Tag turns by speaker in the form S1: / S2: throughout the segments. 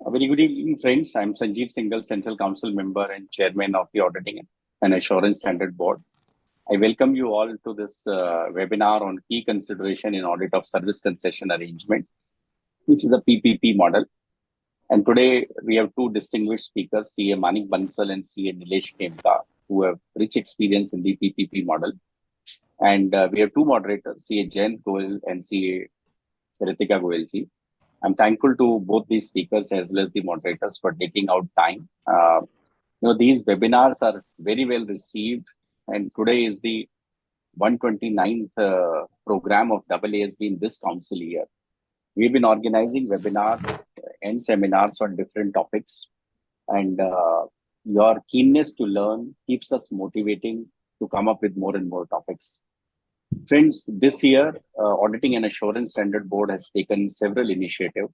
S1: A very good evening, friends. I'm Sanjeev Singhal, Central Council member and Chairman of the Auditing and Assurance Standard Board. I welcome you all to this webinar on key consideration in audit of service concession arrangement, which is a PPP model. And today we have two distinguished speakers, CA Manik Bansal and CA Nilesh Khemka, who have rich experience in the PPP model. And we have two moderators, CA Jayant Goel and CA Ritika Goelji. I'm thankful to both these speakers as well as the moderators for taking out time. These webinars are very well received, and today is the 129th program of AASB in this council year. We've been organizing webinars and seminars on different topics, and your keenness to learn keeps us motivating to come up with more and more topics. Friends, this year, Auditing and Assurance Standard Board has taken several initiatives.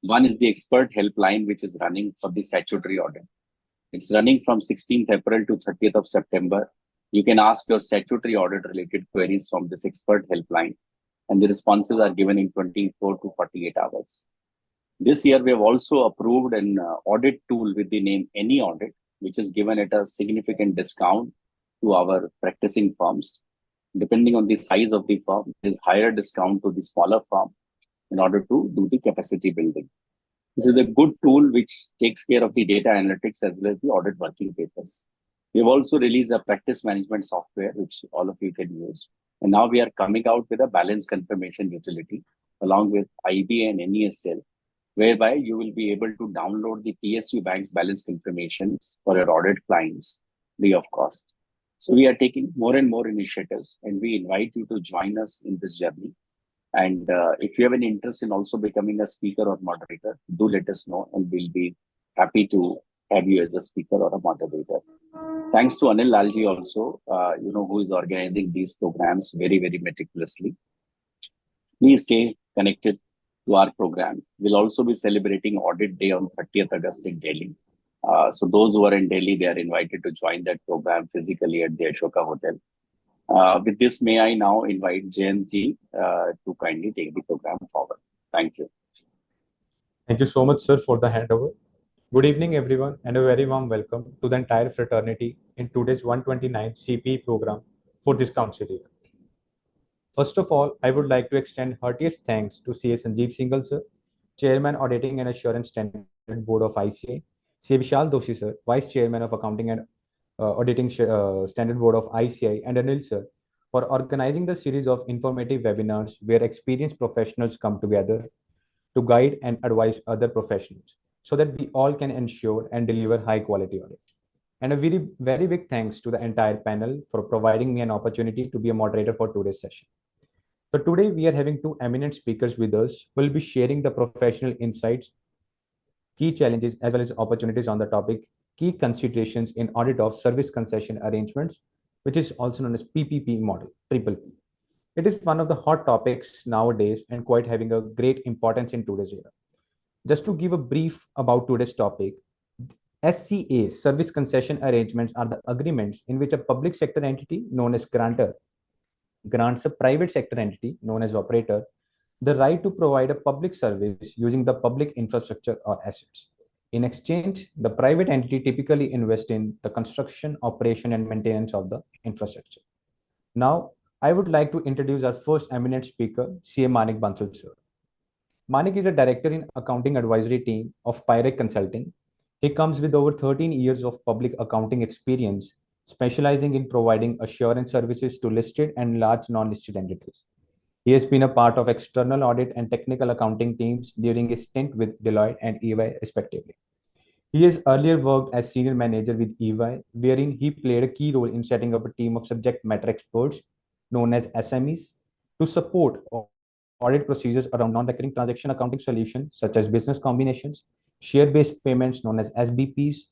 S1: One is the expert helpline, which is running for the statutory audit. It's running from 16th April to 30th of September. You can ask your statutory audit related queries from this expert helpline, and the responses are given in 24 to 48 hours. This year, we have also approved an audit tool with the name Any Audit, which is given at a significant discount to our practicing firms. Depending on the size of the firm, there is higher discount to the smaller firm in order to do the capacity building. This is a good tool which takes care of the data analytics as well as the audit working papers. We have also released a practice management software, which all of you can use. And now we are coming out with a balance confirmation utility along with IB and NESL, whereby you will be able to download the PSU bank's balance confirmations for your audit clients free of cost. So we are taking more and more initiatives, and we invite you to join us in this journey. And if you have an interest in also becoming a speaker or moderator, do let us know, and we'll be happy to have you as a speaker or a moderator. Thanks to Anil Lalji also, who is organizing these programs very, very meticulously. Please stay connected to our program. We'll also be celebrating Audit Day on 30th August in Delhi. So those who are in Delhi, they are invited to join that program physically at the Ashoka Hotel. With this, may I now invite Jayant ji to kindly take the program forward. Thank you.
S2: Thank you so much, sir, for the handover. Good evening, everyone, and a very warm welcome to the entire fraternity in today's 129th CPE program for this council year. First of all, I would like to extend heartiest thanks to CA Sanjeev Singhal, sir, Chairman Auditing and Assurance Standard Board of ICA, CA Vishal Doshi, sir, Vice Chairman of Accounting and Auditing Standard Board of ICI, and Anil, sir, for organizing the series of informative webinars where experienced professionals come together to guide and advise other professionals so that we all can ensure and deliver high quality audit. And a very, very big thanks to the entire panel for providing me an opportunity to be a moderator for today's session. So today we are having two eminent speakers with us who will be sharing the professional insights, key challenges, as well as opportunities on the topic, key considerations in audit of service concession arrangements, which is also known as PPP model, triple P. It is one of the hot topics nowadays and quite having a great importance in today's era. Just to give a brief about today's topic, SCA, service concession arrangements, are the agreements in which a public sector entity known as grantor grants a private sector entity known as operator the right to provide a public service using the public infrastructure or assets. In exchange, the private entity typically invests in the construction, operation, and maintenance of the infrastructure. Now, I would like to introduce our first eminent speaker, CA Manik Bansal, sir. Manik is a director in accounting advisory team of Pyrec Consulting. He comes with over 13 years of public accounting experience, specializing in providing assurance services to listed and large non-listed entities. He has been a part of external audit and technical accounting teams during his stint with Deloitte and EY, respectively. He has earlier worked as senior manager with EY, wherein he played a key role in setting up a team of subject matter experts, known as SMEs, to support audit procedures around non-recurring transaction accounting solutions such as business combinations, share-based payments known as SBPs,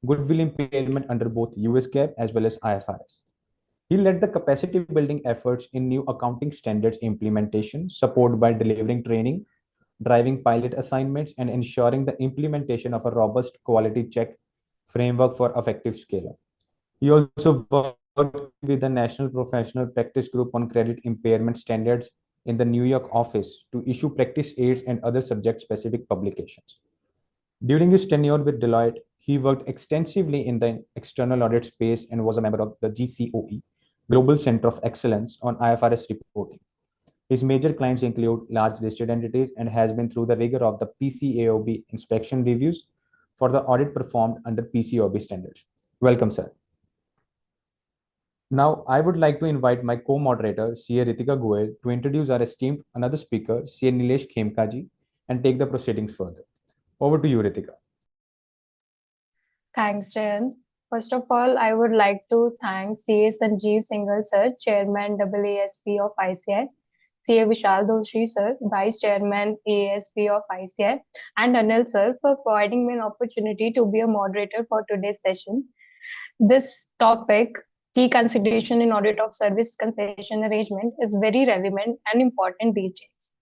S2: goodwill impairment under both US GAAP as well as IFRS. He led the capacity building efforts in new accounting standards implementation, supported by delivering training, driving pilot assignments, and ensuring the implementation of a robust quality check framework for effective scale-up. He also worked with the National Professional Practice Group on credit impairment standards in the New York office to issue practice aids and other subject-specific publications. During his tenure with Deloitte, he worked extensively in the external audit space and was a member of the GCOE, Global Center of Excellence on IFRS reporting. His major clients include large listed entities and has been through the rigor of the PCAOB inspection reviews for the audit performed under PCAOB standards. Welcome, sir. Now, I would like to invite my co-moderator, CA Ritika Goel, to introduce our esteemed another speaker, CA Nilesh Khemkaji, and take the proceedings further. Over to you, Ritika.
S3: Thanks, Jayan. First of all, I would like to thank CA Sanjeev Singhal sir, Chairman AASP of ICI, CA Vishal Doshi sir, Vice Chairman AASP of ICI, and Anil sir for providing me an opportunity to be a moderator for today's session. This topic, key consideration in audit of service concession arrangement, is very relevant and important these days.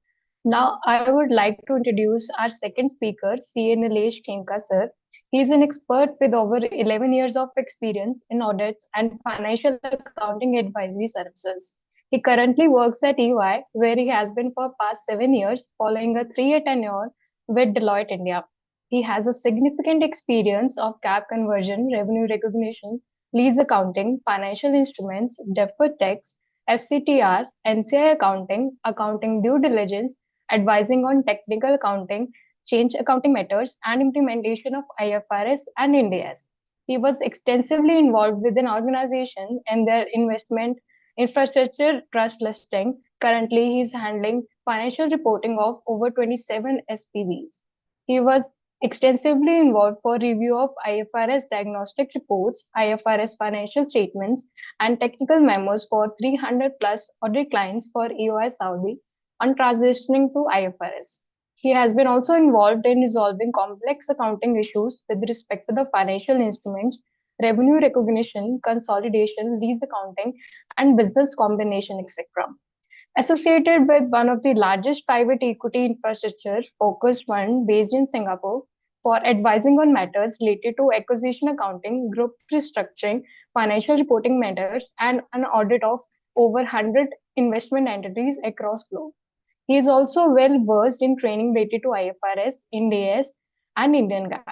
S3: Now, I would like to introduce our second speaker, CA Nilesh Khemka sir. He is an expert with over 11 years of experience in audits and financial accounting advisory services. He currently works at EY, where he has been for past 7 years, following a 3-year tenure with Deloitte India. He has a significant experience of cap conversion, revenue recognition, lease accounting, financial instruments, deferred tax, FCTR, NCI accounting, accounting due diligence, advising on technical accounting, change accounting matters, and implementation of IFRS and Ind AS. He was extensively involved with an organization and their investment infrastructure trust listing. Currently, he is handling financial reporting of over 27 SPVs. He was extensively involved for review of IFRS diagnostic reports, IFRS financial statements, and technical memos for 300 plus audit clients for EOI Saudi on transitioning to IFRS. He has been also involved in resolving complex accounting issues with respect to the financial instruments, revenue recognition, consolidation, lease accounting, and business combination, etc. Associated with one of the largest private equity infrastructure focused fund based in Singapore for advising on matters related to acquisition accounting, group restructuring, financial reporting matters, and an audit of over 100 investment entities across globe. He is also well versed in training related to IFRS, Ind AS, and Indian GAAP.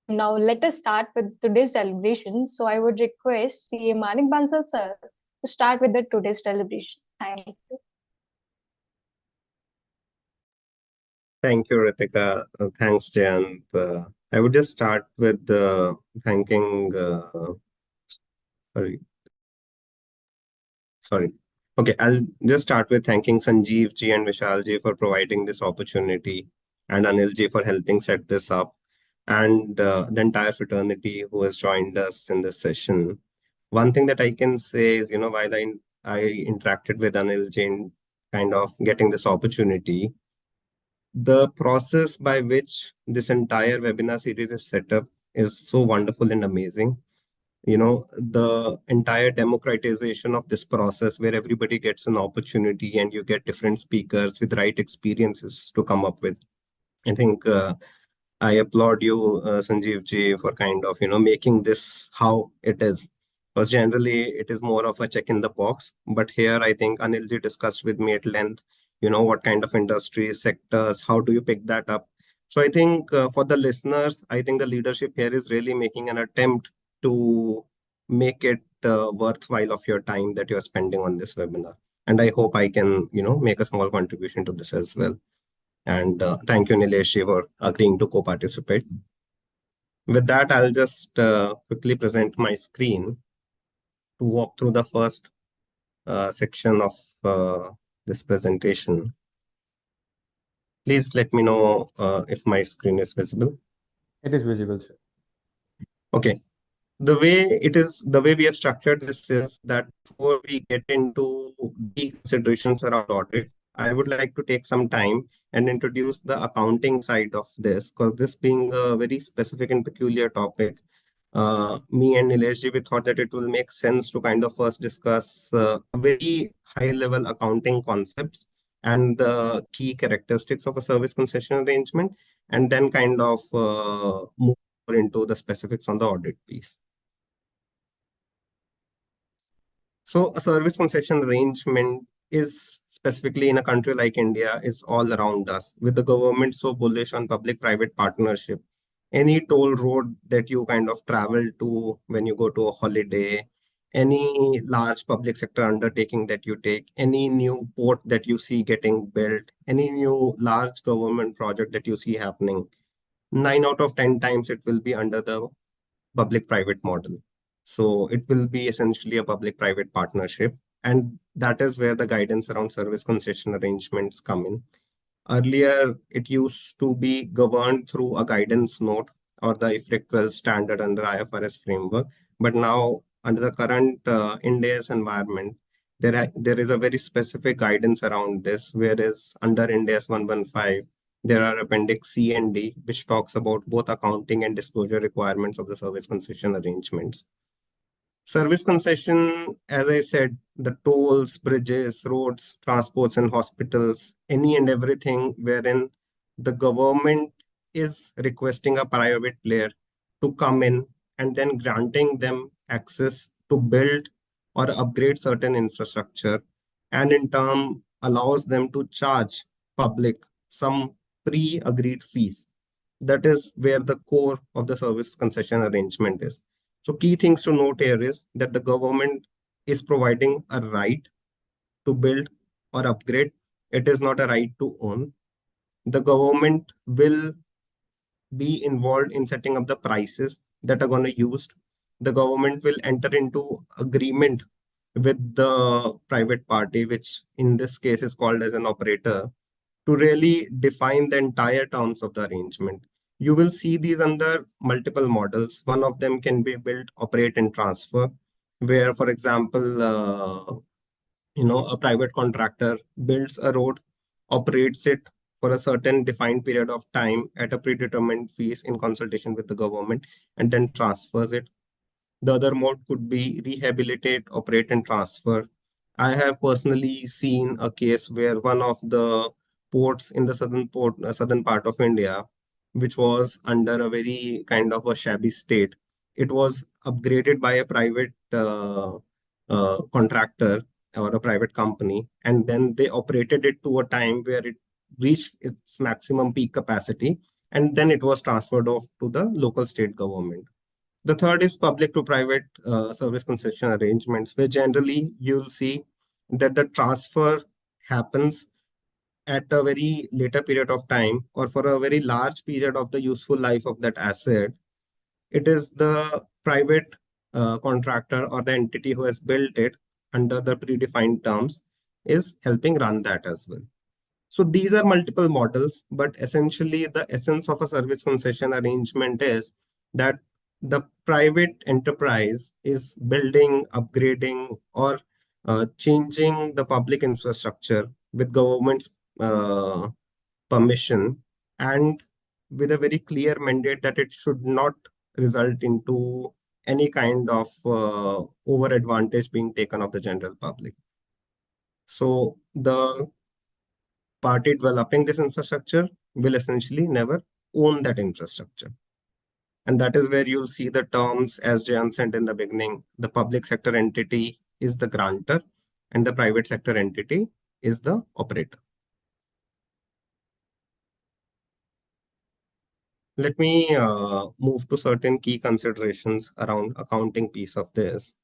S3: Now, let us start with today's celebration. So, I would request CA Manik Bansal sir to start with the today's celebration. Thank you.
S4: Thank you, Ritika. Thanks, Jayant. I would just start with thanking. Sorry. Okay, I'll just start with thanking Sanjeev ji and Vishal ji for providing this opportunity, and Anil ji for helping set this up, and the entire fraternity who has joined us in this session. One thing that I can say is, while I interacted with Anil ji in kind of getting this opportunity, the process by which this entire webinar series is set up is so wonderful and amazing. The entire democratization of this process where everybody gets an opportunity and you get different speakers with right experiences to come up with. I think I applaud you, Sanjeev ji, for kind of, making this how it is. Because generally it is more of a check in the box. But here I think Anil ji discussed with me at length, what kind of industry sectors, how do you pick that up? So I think for the listeners, I think the leadership here is really making an attempt to make it worthwhile of your time that you're spending on this webinar. And I hope I can, make a small contribution to this as well. And thank you, Nilesh, for agreeing to co-participate. With that, I'll just quickly present my screen to walk through the first section of this presentation. Please let me know if my screen is visible.
S2: It is visible, sir.
S4: Okay. The way we have structured this is that before we get into the considerations around audit, I would like to take some time and introduce the accounting side of this, because this being a very specific and peculiar topic, me and Nilesh, we thought that it will make sense to kind of first discuss very high level accounting concepts and the key characteristics of a service concession arrangement, and then kind of move into the specifics on the audit piece. So a service concession arrangement is specifically in a country like India is all around us, with the government so bullish on public-private partnership any toll road that you kind of travel to when you go to a holiday, any large public sector undertaking that you take, any new port that you see getting built, any new large government project that you see happening, 9 out of 10 times it will be under the public-private model. So it will be essentially a public-private partnership. And that is where the guidance around service concession arrangements come in. Earlier, it used to be governed through a guidance note or the IFRIC 12 standard under IFRS framework. But now, under the current Ind AS environment, there is a very specific guidance around this, whereas under Ind AS 115, there are Appendix C and D, which talks about both accounting and disclosure requirements of the service concession arrangements. Service concession, as I said, the tolls, bridges, roads, transports, and hospitals, any and everything wherein the government is requesting a private player to come in and then granting them access to build or upgrade certain infrastructure, and in turn allows them to charge public some pre-agreed fees. That is where the core of the service concession arrangement is. So key things to note here is that the government is providing a right to build or upgrade. It is not a right to own. The government will be involved in setting up the prices that are going to used. The government will enter into agreement with the private party, which in this case is called as an operator, to really define the entire terms of the arrangement. You will see these under multiple models. One of them can be built, operate, and transfer, where, for example, a private contractor builds a road, operates it for a certain defined period of time at a predetermined fees in consultation with the government, and then transfers it. The other mode could be rehabilitate, operate, and transfer. I have personally seen a case where one of the ports in the southern part of India, which was under a very kind of a shabby state, it was upgraded by a private contractor or a private company, and then they operated it to a time where it reached its maximum peak capacity, and then it was transferred off to the local state government. The third is public to private service concession arrangements, where generally you'll see that the transfer happens at a very later period of time or for a very large period of the useful life of that asset. It is the private contractor or the entity who has built it under the predefined terms is helping run that as well. So these are multiple models, but essentially the essence of a service concession arrangement is that the private enterprise is building, upgrading, or changing the public infrastructure with government's permission, and with a very clear mandate that it should not result into any kind of over advantage being taken of the general public. So the party developing this infrastructure will essentially never own that infrastructure. And that is where you'll see the terms, as Jayan said in the beginning, the public sector entity is the grantor and the private sector entity is the operator. Let me move to certain key considerations around accounting piece of this.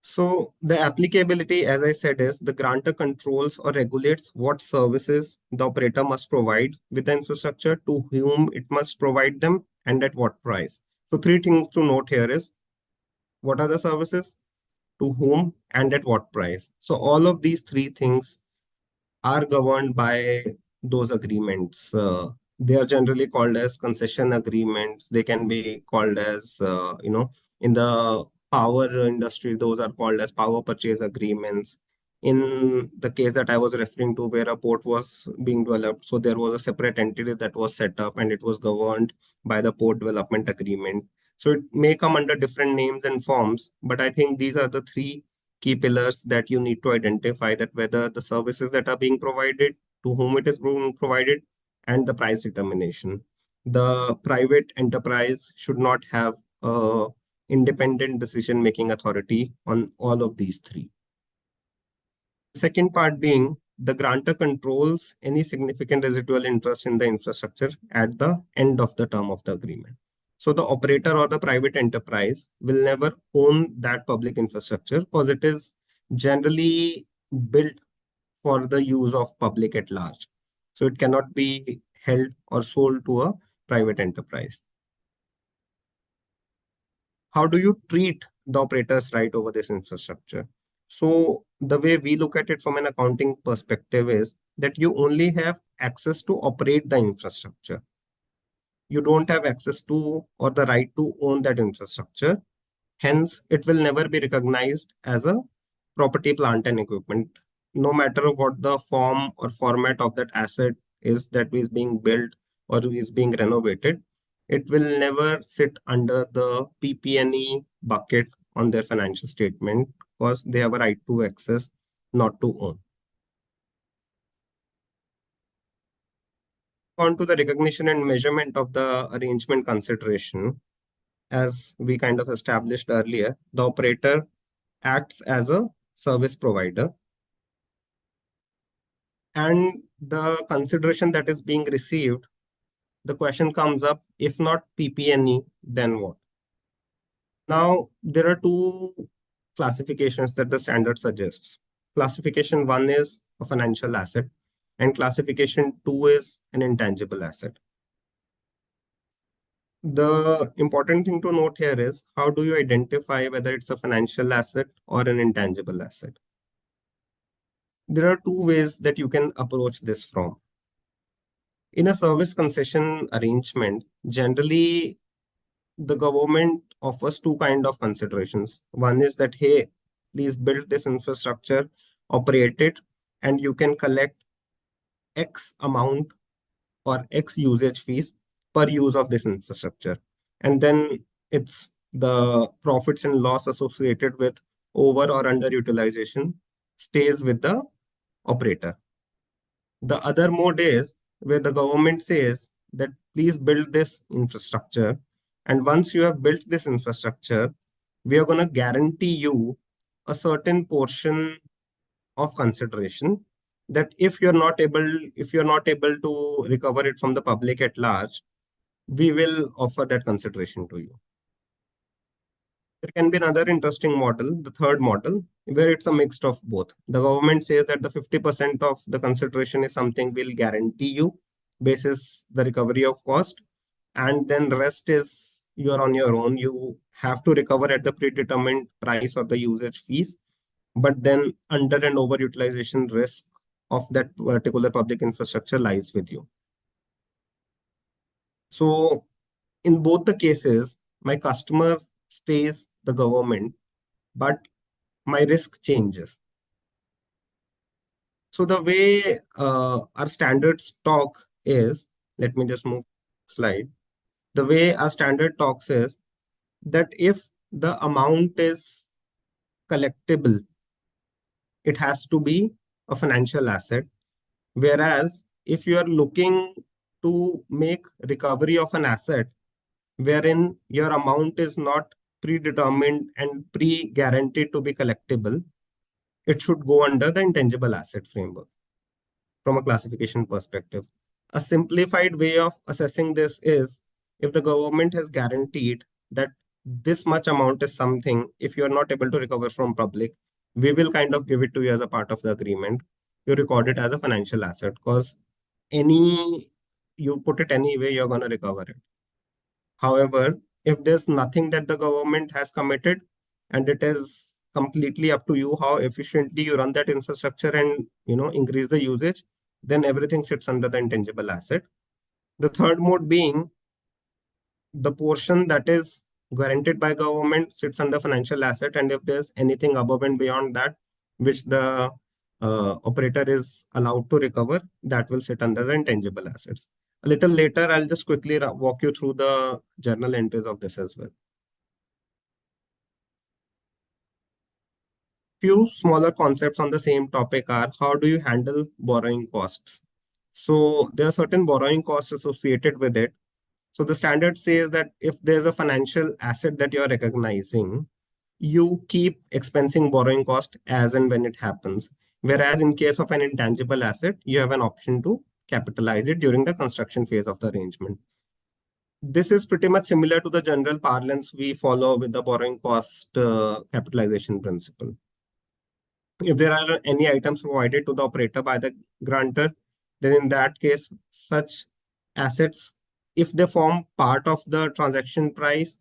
S4: So the applicability, as I said, is the grantor controls or regulates what services the operator must provide with the infrastructure, to whom it must provide them, and at what price. So three things to note here is what are the services, to whom, and at what price. So all of these three things are governed by those agreements. They are generally called as concession agreements. They can be called as, in the power industry, those are called as power purchase agreements. In the case that I was referring to, where a port was being developed, so there was a separate entity that was set up and it was governed by the port development agreement. So it may come under different names and forms, but I think these are the three key pillars that you need to identify, that whether the services that are being provided, to whom it is being provided, and the price determination. The private enterprise should not have a independent decision-making authority on all of these three. Second part being the grantor controls any significant residual interest in the infrastructure at the end of the term of the agreement. So the operator or the private enterprise will never own that public infrastructure because it is generally built for the use of public at large. So it cannot be held or sold to a private enterprise. How do you treat the operator's right over this infrastructure? So the way we look at it from an accounting perspective is that you only have access to operate the infrastructure. You don't have access to or the right to own that infrastructure. Hence, it will never be recognized as a property, plant, and equipment, no matter what the form or format of that asset is that is being built or is being renovated. It will never sit under the PP&E bucket on their financial statement because they have a right to access, not to own. On to the recognition and measurement of the arrangement consideration. As we kind of established earlier, the operator acts as a service provider. And the consideration that is being received, the question comes up, if not PP&E, then what? Now, there are two classifications that the standard suggests. Classification 1 is a financial asset, and classification 2 is an intangible asset. The important thing to note here is how do you identify whether it's a financial asset or an intangible asset? There are two ways that you can approach this from. In a service concession arrangement, generally the government offers two kinds of considerations. One is that, hey, please build this infrastructure, operate it, and you can collect X amount or X usage fees per use of this infrastructure. And then it's the profits and loss associated with over or underutilization stays with the operator. The other mode is where the government says that please build this infrastructure. And once you have built this infrastructure, we are going to guarantee you a certain portion of consideration that if you're not able to recover it from the public at large, we will offer that consideration to you. There can be another interesting model, the third model, where it's a mix of both. The government says that the 50% of the consideration is something we'll guarantee you basis the recovery of cost, and then the rest is you're on your own. You have to recover at the predetermined price or the usage fees, but then under and overutilization risk of that particular public infrastructure lies with you. So in both the cases, my customer stays the government, but my risk changes. So the way our standards talk is, let me just move slide. The way our standard talks is that if the amount is collectible, it has to be a financial asset. Whereas if you are looking to make recovery of an asset wherein your amount is not predetermined and pre-guaranteed to be collectible, it should go under the intangible asset framework from a classification perspective. A simplified way of assessing this is if the government has guaranteed that this much amount is something, if you are not able to recover from public, we will kind of give it to you as a part of the agreement. You record it as a financial asset because you put it any way, you're going to recover it. However, if there's nothing that the government has committed and it is completely up to you how efficiently you run that infrastructure and increase the usage, then everything sits under the intangible asset. The third mode being the portion that is guaranteed by government sits under financial asset, and if there's anything above and beyond that which the operator is allowed to recover, that will sit under the intangible assets. A little later, I'll just quickly walk you through the journal entries of this as well. Few smaller concepts on the same topic are how do you handle borrowing costs? So there are certain borrowing costs associated with it. So the standard says that if there's a financial asset that you're recognizing, you keep expensing borrowing cost as and when it happens. Whereas in case of an intangible asset, you have an option to capitalize it during the construction phase of the arrangement. This is pretty much similar to the general parlance we follow with the borrowing cost capitalization principle. If there are any items provided to the operator by the grantor, then in that case, such assets, if they form part of the transaction price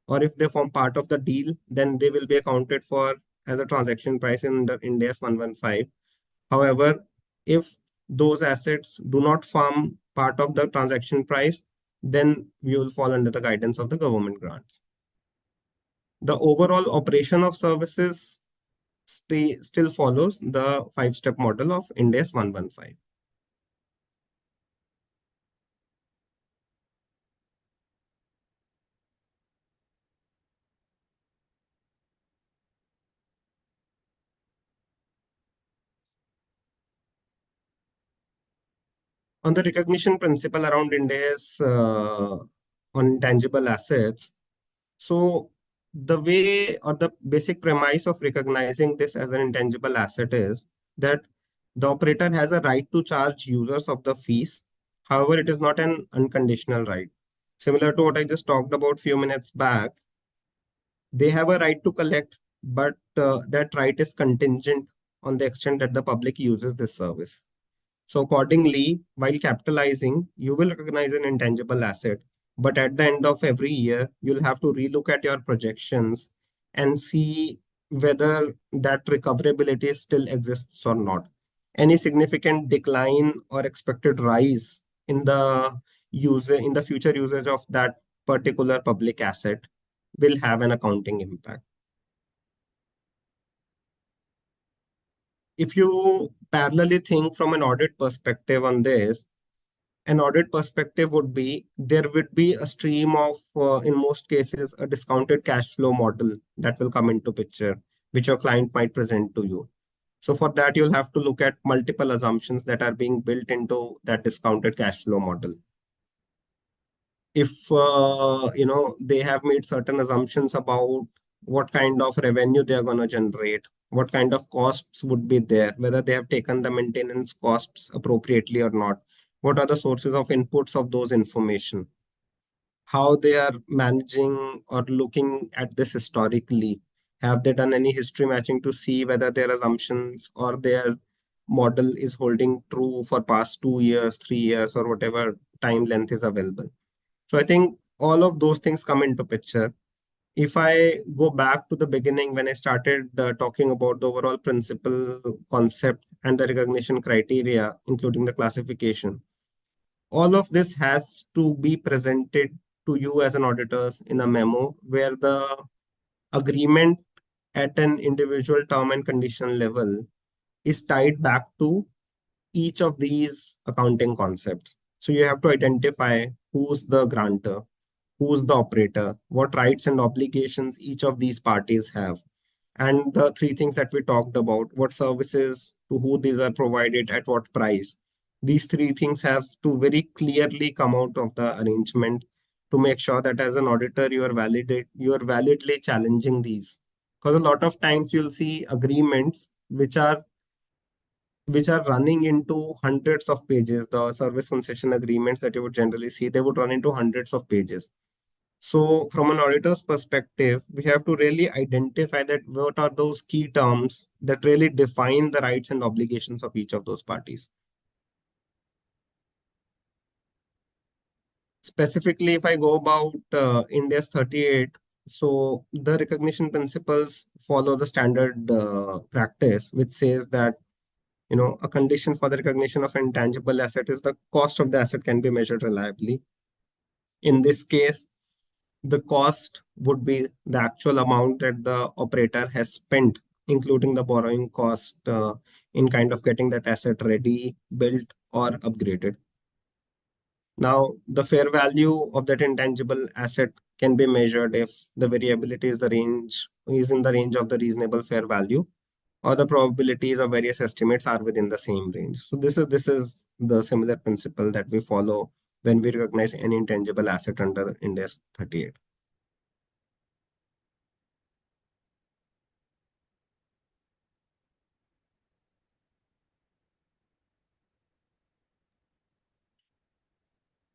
S4: or if they form part of the deal, then they will be accounted for as a transaction price in the Ind AS 115. However, if those assets do not form part of the transaction price, then we will fall under the guidance of the government grants. The overall operation of services still follows the 5-step model of Ind AS 115. On the recognition principle around Ind AS on intangible assets, so the way or the basic premise of recognizing this as an intangible asset is that the operator has a right to charge users of the fees. However, it is not an unconditional right. Similar to what I just talked about few minutes back, they have a right to collect, but that right is contingent on the extent that the public uses this service. So accordingly, while capitalizing, you will recognize an intangible asset, but at the end of every year, you'll have to relook at your projections and see whether that recoverability still exists or not. Any significant decline or expected rise in the future usage of that particular public asset will have an accounting impact. If you parallelly think from an audit perspective on this, an audit perspective would be there would be a stream of, in most cases, a discounted cash flow model that will come into picture, which your client might present to you. So for that, you'll have to look at multiple assumptions that are being built into that discounted cash flow model. If they have made certain assumptions about what kind of revenue they are going to generate, what kind of costs would be there, whether they have taken the maintenance costs appropriately or not, what are the sources of inputs of those information, how they are managing or looking at this historically, have they done any history matching to see whether their assumptions or their model is holding true for past 2 years, 3 years, or whatever time length is available. So I think all of those things come into picture. If I go back to the beginning when I started talking about the overall principle, concept, and the recognition criteria, including the classification, all of this has to be presented to you as an auditors in a memo where the agreement at an individual term and condition level is tied back to each of these accounting concepts. So you have to identify who's the grantor, who's the operator, what rights and obligations each of these parties have, and the three things that we talked about, what services, to who these are provided, at what price. These three things have to very clearly come out of the arrangement to make sure that as an auditor, you are validly challenging these. Because a lot of times you'll see agreements which are running into hundreds of pages. The service concession agreements that you would generally see, they would run into hundreds of pages. So from an auditor's perspective, we have to really identify that what are those key terms that really define the rights and obligations of each of those parties. Specifically, if I go about Ind AS 38, so the recognition principles follow the standard practice, which says that a condition for the recognition of intangible asset is the cost of the asset can be measured reliably. In this case, the cost would be the actual amount that the operator has spent, including the borrowing cost in kind of getting that asset ready, built, or upgraded. Now, the fair value of that intangible asset can be measured if the variability is in the range of the reasonable fair value, or the probabilities of various estimates are within the same range. So this is the similar principle that we follow when we recognize any intangible asset under Ind AS 38.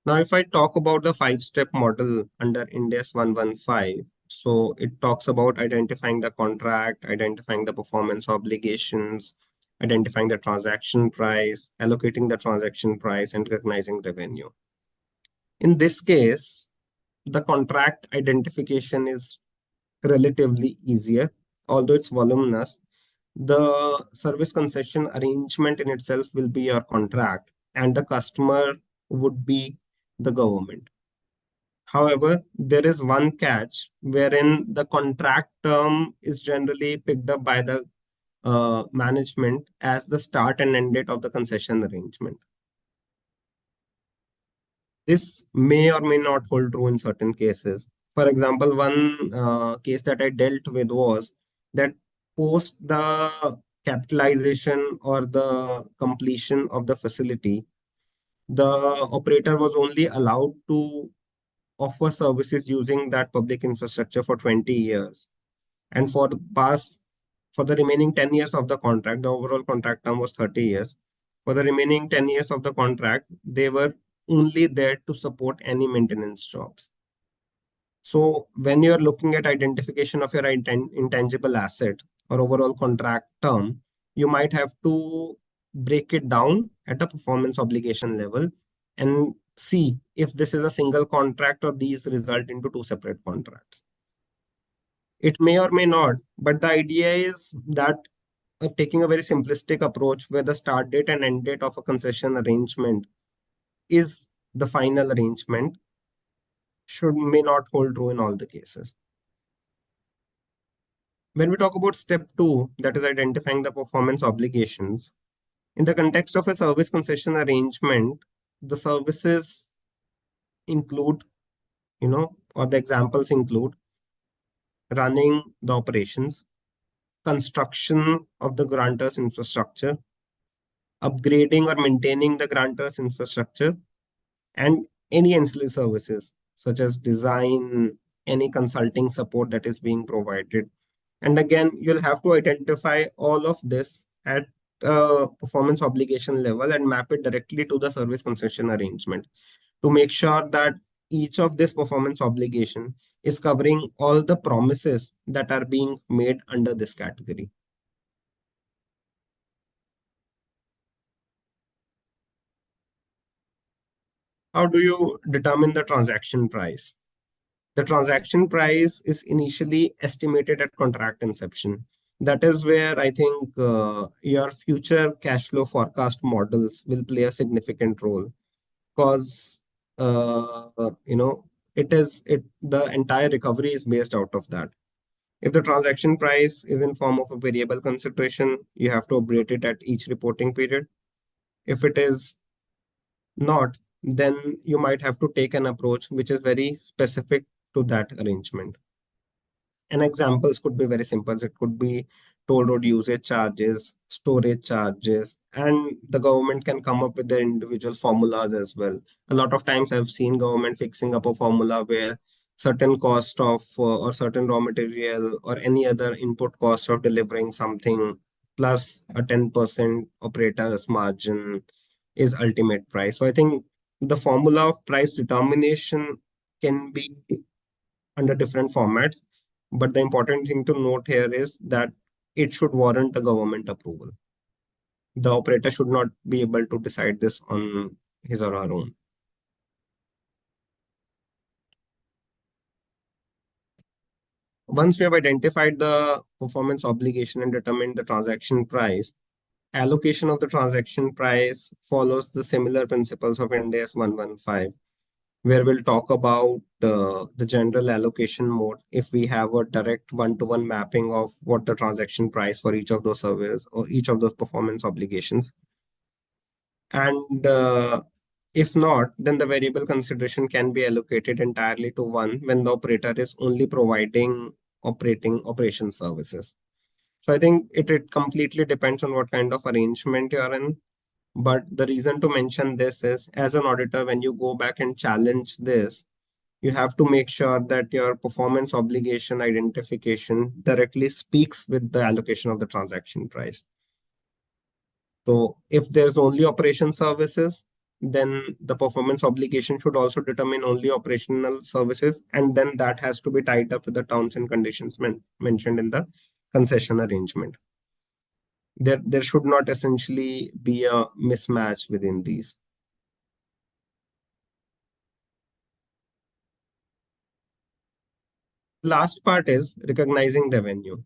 S4: Now, if I talk about the 5-step model under Ind AS 115, so it talks about identifying the contract, identifying the performance obligations, identifying the transaction price, allocating the transaction price, and recognizing revenue. In this case, the contract identification is relatively easier, although it's voluminous. The service concession arrangement in itself will be your contract, and the customer would be the government. However, there is one catch wherein the contract term is generally picked up by the management as the start and end date of the concession arrangement. This may or may not hold true in certain cases. For example, one case that I dealt with was that post the capitalization or the completion of the facility, the operator was only allowed to offer services using that public infrastructure for 20 years. And for the remaining 10 years of the contract, the overall contract term was 30 years. For the remaining 10 years of the contract, they were only there to support any maintenance jobs. So when you're looking at identification of your intangible asset or overall contract term, you might have to break it down at a performance obligation level and see if this is a single contract or these result into two separate contracts. It may or may not, but the idea is that taking a very simplistic approach where the start date and end date of a concession arrangement is the final arrangement may not hold true in all the cases. When we talk about step 2, that is identifying the performance obligations, in the context of a service concession arrangement, the services include, or the examples include running the operations, construction of the grantor's infrastructure, upgrading or maintaining the grantor's infrastructure, and any ancillary services such as design, any consulting support that is being provided. And again, you'll have to identify all of this at performance obligation level and map it directly to the service concession arrangement to make sure that each of this performance obligation is covering all the promises that are being made under this category. How do you determine the transaction price? The transaction price is initially estimated at contract inception. That is where I think your future cash flow forecast models will play a significant role because the entire recovery is based out of that. If the transaction price is in form of a variable consideration, you have to update it at each reporting period. If it is not, then you might have to take an approach which is very specific to that arrangement. And examples could be very simple. It could be toll road usage charges, storage charges, and the government can come up with their individual formulas as well. A lot of times I've seen government fixing up a formula where certain cost of or certain raw material or any other input cost of delivering something plus a 10% operator's margin is ultimate price. So I think the formula of price determination can be under different formats. But the important thing to note here is that it should warrant a government approval. The operator should not be able to decide this on his or her own. Once we have identified the performance obligation and determined the transaction price, allocation of the transaction price follows the similar principles of Ind AS 115, where we'll talk about the general allocation mode if we have a direct one-to-one mapping of what the transaction price for each of those services or each of those performance obligations. And if not, then the variable consideration can be allocated entirely to one when the operator is only providing operation services. So I think it completely depends on what kind of arrangement you're in. But the reason to mention this is, as an auditor, when you go back and challenge this, you have to make sure that your performance obligation identification directly speaks with the allocation of the transaction price. So if there's only operation services, then the performance obligation should also determine only operational services, and then that has to be tied up with the terms and conditions mentioned in the concession arrangement. There should not essentially be a mismatch within these. Last part is recognizing revenue.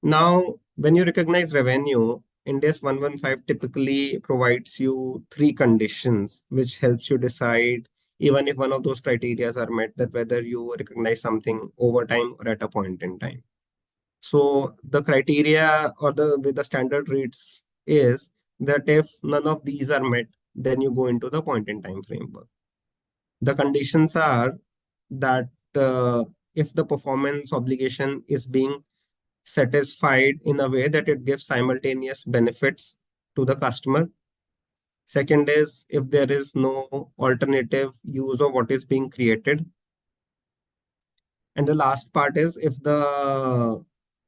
S4: Now, when you recognize revenue, India's 115 typically provides you three conditions, which helps you decide, even if one of those criteria are met, that whether you recognize something over time or at a point in time. So the criteria or the with the standard rates is that if none of these are met, then you go into the point in time framework. The conditions are that if the performance obligation is being satisfied in a way that it gives simultaneous benefits to the customer. Second is if there is no alternative use of what is being created. And the last part is if the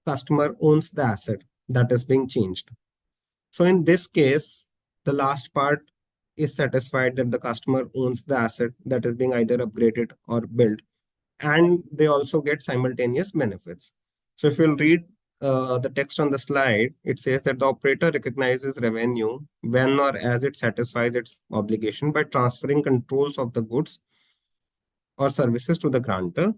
S4: customer owns the asset that is being changed. So in this case, the last part is satisfied that the customer owns the asset that is being either upgraded or built, and they also get simultaneous benefits. So if you'll read the text on the slide, it says that the operator recognizes revenue when or as it satisfies its obligation by transferring controls of the goods or services to the grantor.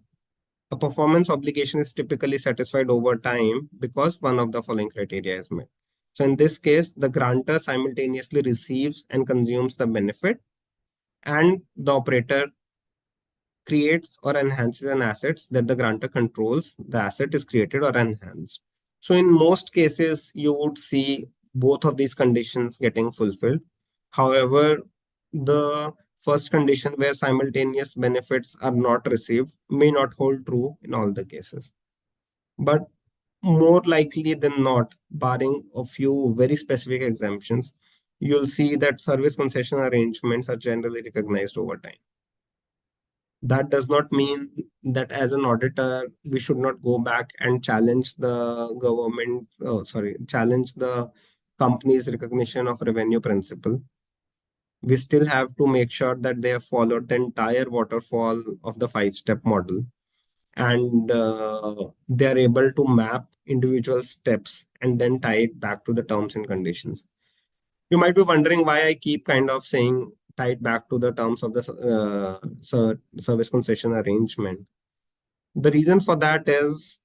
S4: A performance obligation is typically satisfied over time because one of the following criteria is met. So in this case, the grantor simultaneously receives and consumes the benefit, and the operator creates or enhances an assets that the grantor controls, the asset is created or enhanced. So in most cases, you would see both of these conditions getting fulfilled. However, the first condition where simultaneous benefits are not received may not hold true in all the cases. But more likely than not, barring a few very specific exemptions, you'll see that service concession arrangements are generally recognized over time. That does not mean that as an auditor, we should not go back and challenge the government, challenge the company's recognition of revenue principle. We still have to make sure that they have followed the entire waterfall of the 5-step model, and they are able to map individual steps and then tie it back to the terms and conditions. You might be wondering why I keep kind of saying tied back to the terms of the service concession arrangement. The reason for that is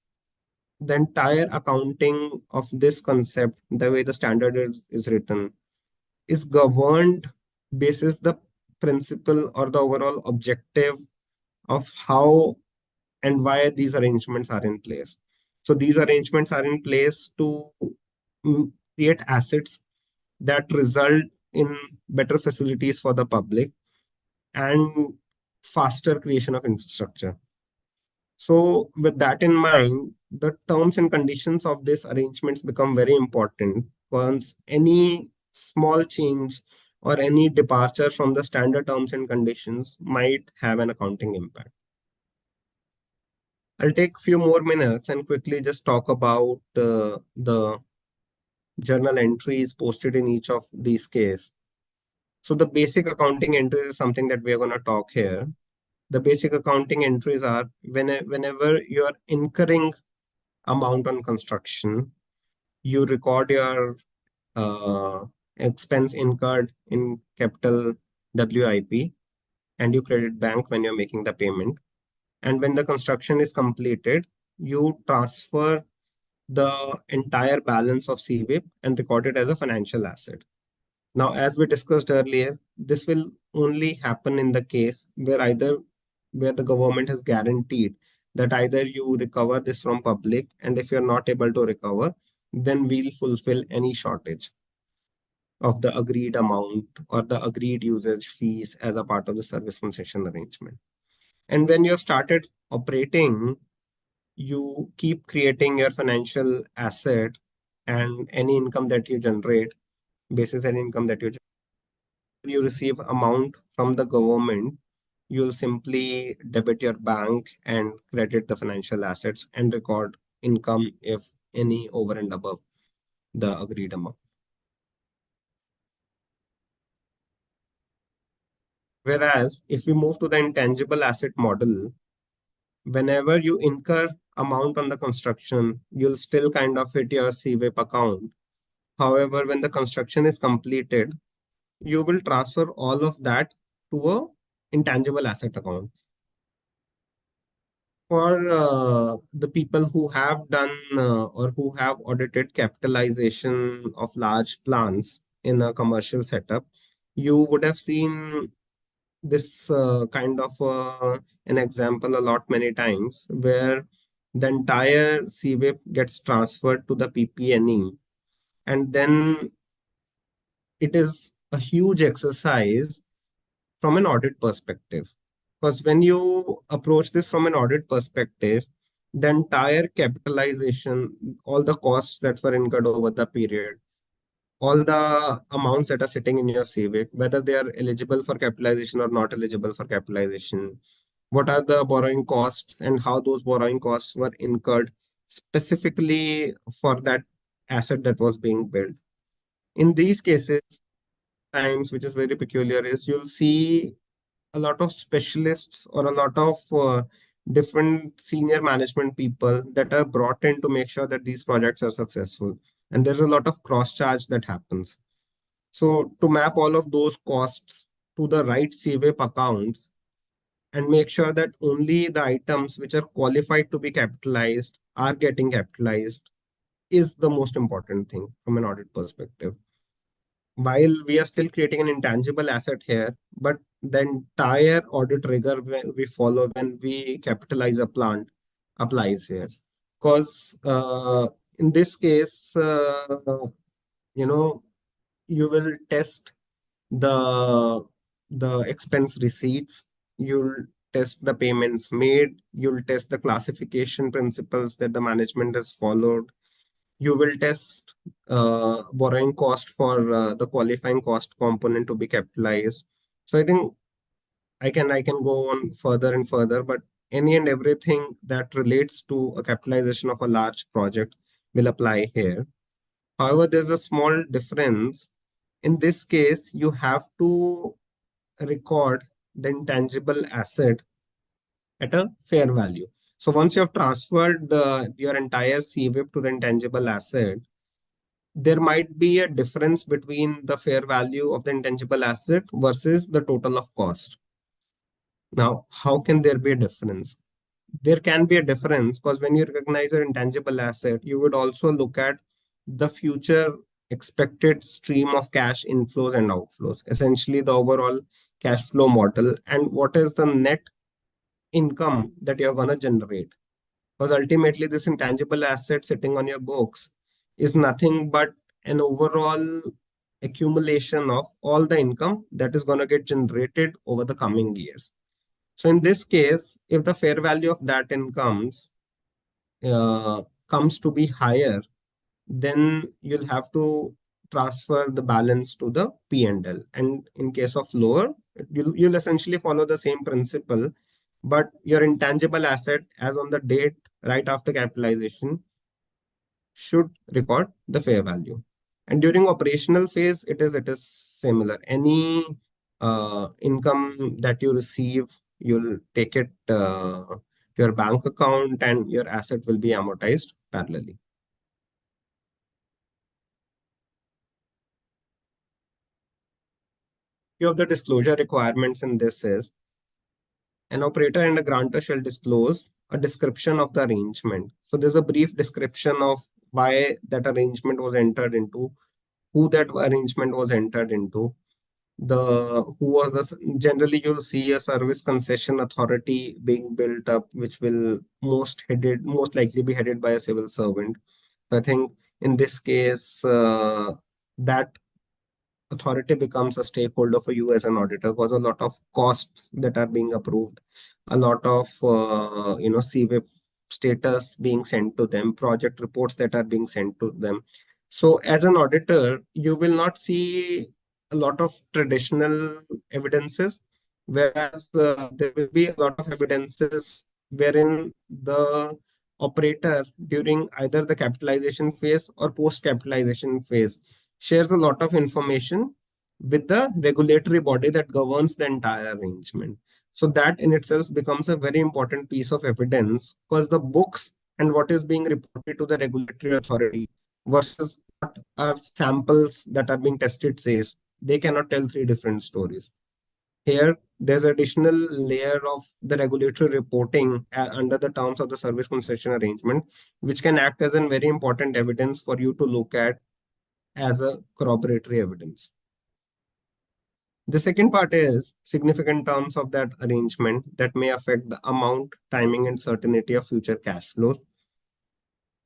S4: the entire accounting of this concept, the way the standard is written, is governed basis the principle or the overall objective of how and why these arrangements are in place. So these arrangements are in place to create assets that result in better facilities for the public and faster creation of infrastructure. So with that in mind, the terms and conditions of these arrangements become very important. Once any small change or any departure from the standard terms and conditions might have an accounting impact. I'll take a few more minutes and quickly just talk about the journal entries posted in each of these cases. So the basic accounting entries is something that we are going to talk here. The basic accounting entries are whenever you are incurring amount on construction, you record your expense incurred in capital WIP, and you credit bank when you're making the payment. And when the construction is completed, you transfer the entire balance of CWIP and record it as a financial asset. Now, as we discussed earlier, this will only happen in the case where the government has guaranteed that either you recover this from public, and if you're not able to recover, then we'll fulfill any shortage of the agreed amount or the agreed usage fees as a part of the service concession arrangement. And when you have started operating, you keep creating your financial asset, and any income that you generate, basis any income that you receive amount from the government, you'll simply debit your bank and credit the financial assets and record income if any over and above the agreed amount. Whereas if we move to the intangible asset model, whenever you incur amount on the construction, you'll still kind of hit your CWIP account. However, when the construction is completed, you will transfer all of that to a intangible asset account. For the people who have done or who have audited capitalization of large plants in a commercial setup, you would have seen this kind of an example a lot many times where the entire CWIP gets transferred to the PP&E, and then it is a huge exercise from an audit perspective. Because when you approach this from an audit perspective, the entire capitalization, all the costs that were incurred over the period, all the amounts that are sitting in your CWIP, whether they are eligible for capitalization or not eligible for capitalization, what are the borrowing costs and how those borrowing costs were incurred specifically for that asset that was being built. In these cases, times, which is very peculiar, is you'll see a lot of specialists or a lot of different senior management people that are brought in to make sure that these projects are successful. And there's a lot of cross charge that happens. So to map all of those costs to the right CWIP accounts and make sure that only the items which are qualified to be capitalized are getting capitalized is the most important thing from an audit perspective. While we are still creating an intangible asset here, but the entire audit rigor we follow when we capitalize a plant applies here. Because in this case, you will test the expense receipts, you'll test the payments made, you'll test the classification principles that the management has followed, you will test borrowing cost for the qualifying cost component to be capitalized. So I think I can go on further and further, but any and everything that relates to a capitalization of a large project will apply here. However, there's a small difference. In this case, you have to record the intangible asset at a fair value. So once you have transferred your entire CWIP to the intangible asset, there might be a difference between the fair value of the intangible asset versus the total of cost. Now, how can there be a difference? There can be a difference because when you recognize your intangible asset, you would also look at the future expected stream of cash inflows and outflows, essentially the overall cash flow model, and what is the net income that you're going to generate. Because ultimately, this intangible asset sitting on your books is nothing but an overall accumulation of all the income that is going to get generated over the coming years. So in this case, if the fair value of that incomes comes to be higher, then you'll have to transfer the balance to the P&L. And in case of lower, you'll essentially follow the same principle, but your intangible asset as on the date right after capitalization should record the fair value. And during operational phase, it is similar. Any income that you receive, you'll take it to your bank account and your asset will be amortized parallelly. Few of the disclosure requirements in this is an operator and a grantor shall disclose a description of the arrangement. So there's a brief description of why that arrangement was entered into, who that arrangement was entered into, generally you'll see a service concession authority being built up, which will most likely be headed by a civil servant. I think in this case, that authority becomes a stakeholder for you as an auditor because a lot of costs that are being approved, a lot of CWIP status being sent to them, project reports that are being sent to them. So as an auditor, you will not see a lot of traditional evidences, whereas there will be a lot of evidences wherein the operator during either the capitalization phase or post capitalization phase shares a lot of information with the regulatory body that governs the entire arrangement. So that in itself becomes a very important piece of evidence, because the books and what is being reported to the regulatory authority versus what are samples that are being tested says, they cannot tell three different stories. Here, there's additional layer of the regulatory reporting under the terms of the service concession arrangement, which can act as a very important evidence for you to look at as a corroboratory evidence. The second part is significant terms of that arrangement that may affect the amount, timing, and certainty of future cash flows.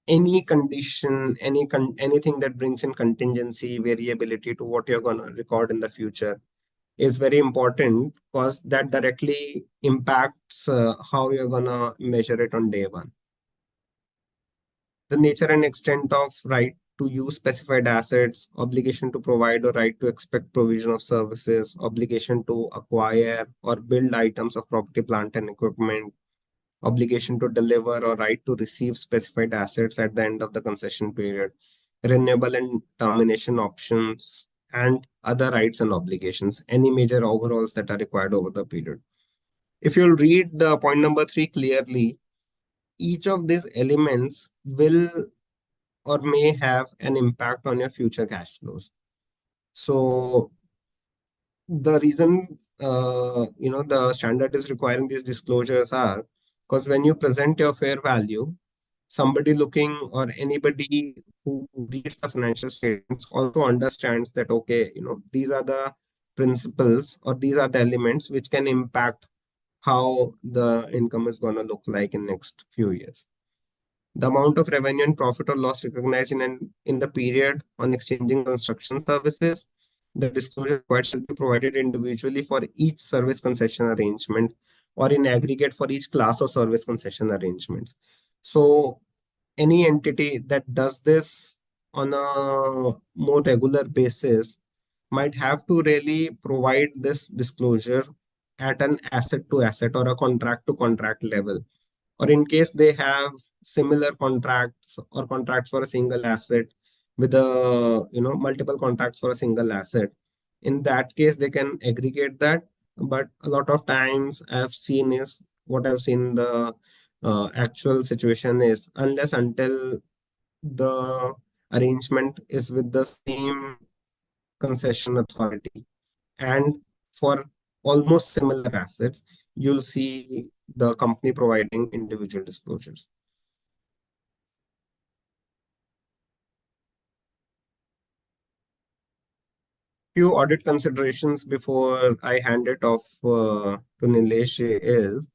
S4: Any condition, anything that brings in contingency, variability to what you're going to record in the future is very important, because that directly impacts how you're going to measure it on day one. The nature and extent of right to use specified assets, obligation to provide or right to expect provision of services, obligation to acquire or build items of property, plant, and equipment, obligation to deliver or right to receive specified assets at the end of the concession period, renewable and termination options, and other rights and obligations, any major overhauls that are required over the period. If you'll read the point number 3 clearly, each of these elements will or may have an impact on your future cash flows. So the reason the standard is requiring these disclosures are because when you present your fair value, somebody looking or anybody who reads the financial statements also understands that, okay, these are the principles or these are the elements which can impact how the income is going to look like in next few years. The amount of revenue and profit or loss recognized in the period on exchanging construction services, the disclosure required shall be provided individually for each service concession arrangement or in aggregate for each class of service concession arrangements. So any entity that does this on a more regular basis might have to really provide this disclosure at an asset to asset or a contract to contract level, or in case they have similar contracts or contracts for a single asset with a multiple contracts for a single asset. In that case they can aggregate that, but a lot of times what I've seen the actual situation is, unless until the arrangement is with the same concession authority and for almost similar assets, you'll see the company providing individual disclosures. Few audit considerations before I hand it off to Nilesh is,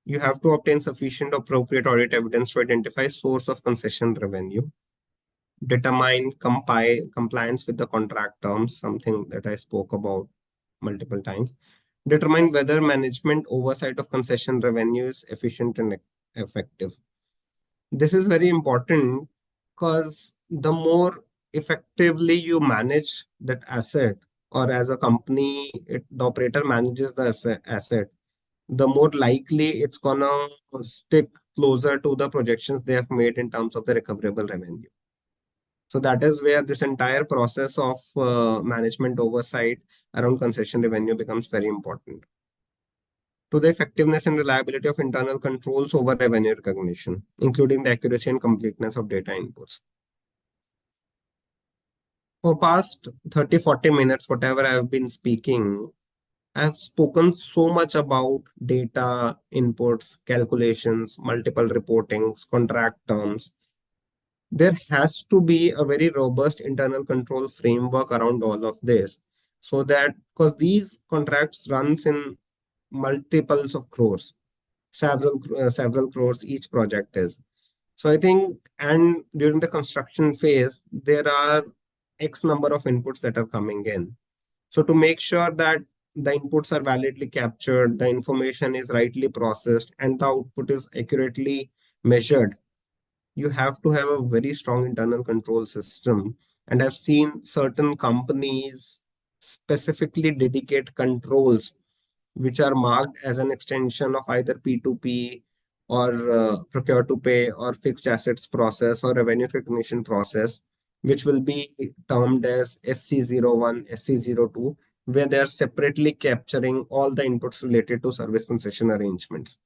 S4: you have to obtain sufficient appropriate audit evidence to identify source of concession revenue, determine compliance with the contract terms, something that I spoke about multiple times, determine whether management oversight of concession revenue is efficient and effective. This is very important because the more effectively you manage that asset, or as a company, the operator manages the asset, the more likely it's gonna stick closer to the projections they have made in terms of the recoverable revenue. So that is where this entire process of management oversight around concession revenue becomes very important. To the effectiveness and reliability of internal controls over revenue recognition, including the accuracy and completeness of data inputs. For past 30, 40 minutes, whatever I've been speaking, I've spoken so much about data, inputs, calculations, multiple reportings, contract terms. There has to be a very robust internal control framework around all of this, so that, because these contracts runs in multiples of crores, several crores each project is. So I think, and during the construction phase, there are X number of inputs that are coming in. So to make sure that the inputs are validly captured, the information is rightly processed, and the output is accurately measured, you have to have a very strong internal control system. And I've seen certain companies specifically dedicate controls which are marked as an extension of either P2P or procure to pay or fixed assets process or revenue recognition process, which will be termed as SC01, SC02, where they are separately capturing all the inputs related to service concession arrangements.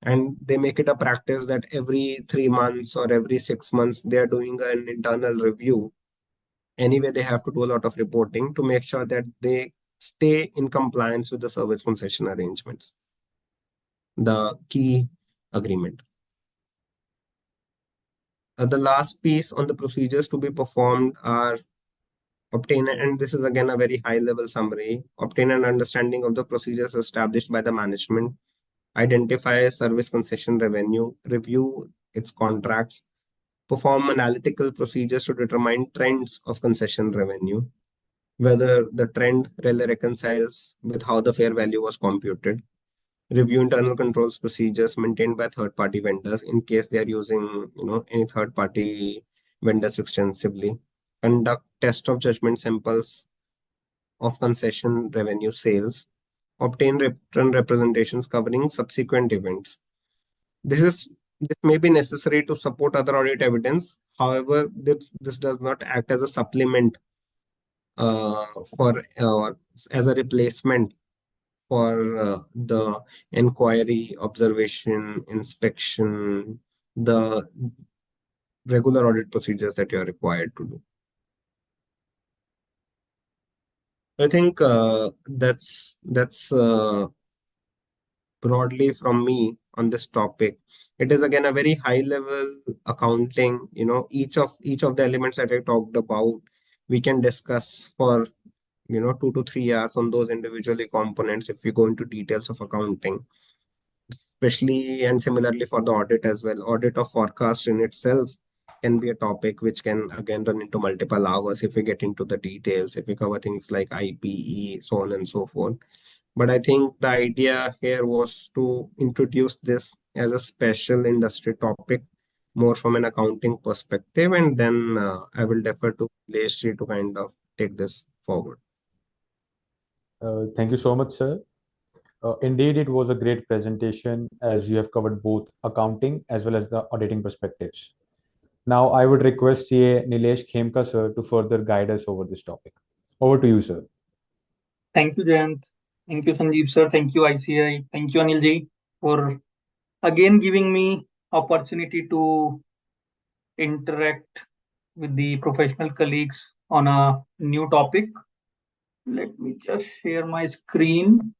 S4: And they make it a practice that every 3 months or every 6 months, they are doing an internal review. Anyway, they have to do a lot of reporting to make sure that they stay in compliance with the service concession arrangements, the key agreement. The last piece on the procedures to be performed are obtain, and this is again a very high level summary, obtain an understanding of the procedures established by the management, identify service concession revenue, review its contracts, perform analytical procedures to determine trends of concession revenue, whether the trend really reconciles with how the fair value was computed, review internal controls procedures maintained by third-party vendors in case they are using, any third-party vendors extensively, conduct test of judgment samples of concession revenue sales, obtain return representations covering subsequent events. This may be necessary to support other audit evidence. However, this does not act as a supplement for or as a replacement for the inquiry, observation, inspection, the regular audit procedures that you are required to do. I think that's broadly from me on this topic. It is again a very high level accounting. Each of the elements that I talked about, we can discuss for 2 to 3 hours on those individually components if we go into details of accounting, especially and similarly for the audit as well. Audit of forecast in itself can be a topic which can again run into multiple hours if we get into the details, if we cover things like IPE, so on and so forth. But I think the idea here was to introduce this as a special industry topic, more from an accounting perspective, and then I will defer to Leshi to kind of take this forward.
S2: Thank you so much, sir. Indeed, it was a great presentation as you have covered both accounting as well as the auditing perspectives. Now, I would request CA Nilesh Khemka, sir, to further guide us over this topic. Over to you, sir.
S5: Thank you, Jayant. Thank you, Sanjeev sir. Thank you, ICI. Thank you, Anil ji, for again giving me opportunity to interact with the professional colleagues on a new topic. Let me just share my screen.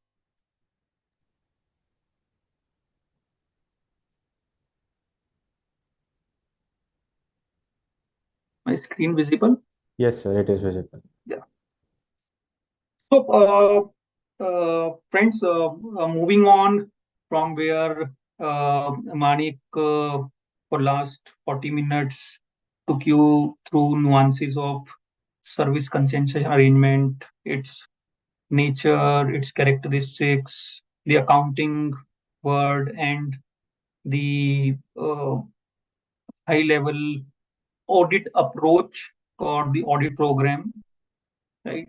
S5: My screen visible?
S2: Yes, sir, it is visible.
S5: Yeah. So, friends, moving on from where Manik for last 40 minutes took you through nuances of service concession arrangement, its nature, its characteristics, the accounting word, and the high level audit approach or the audit program, right?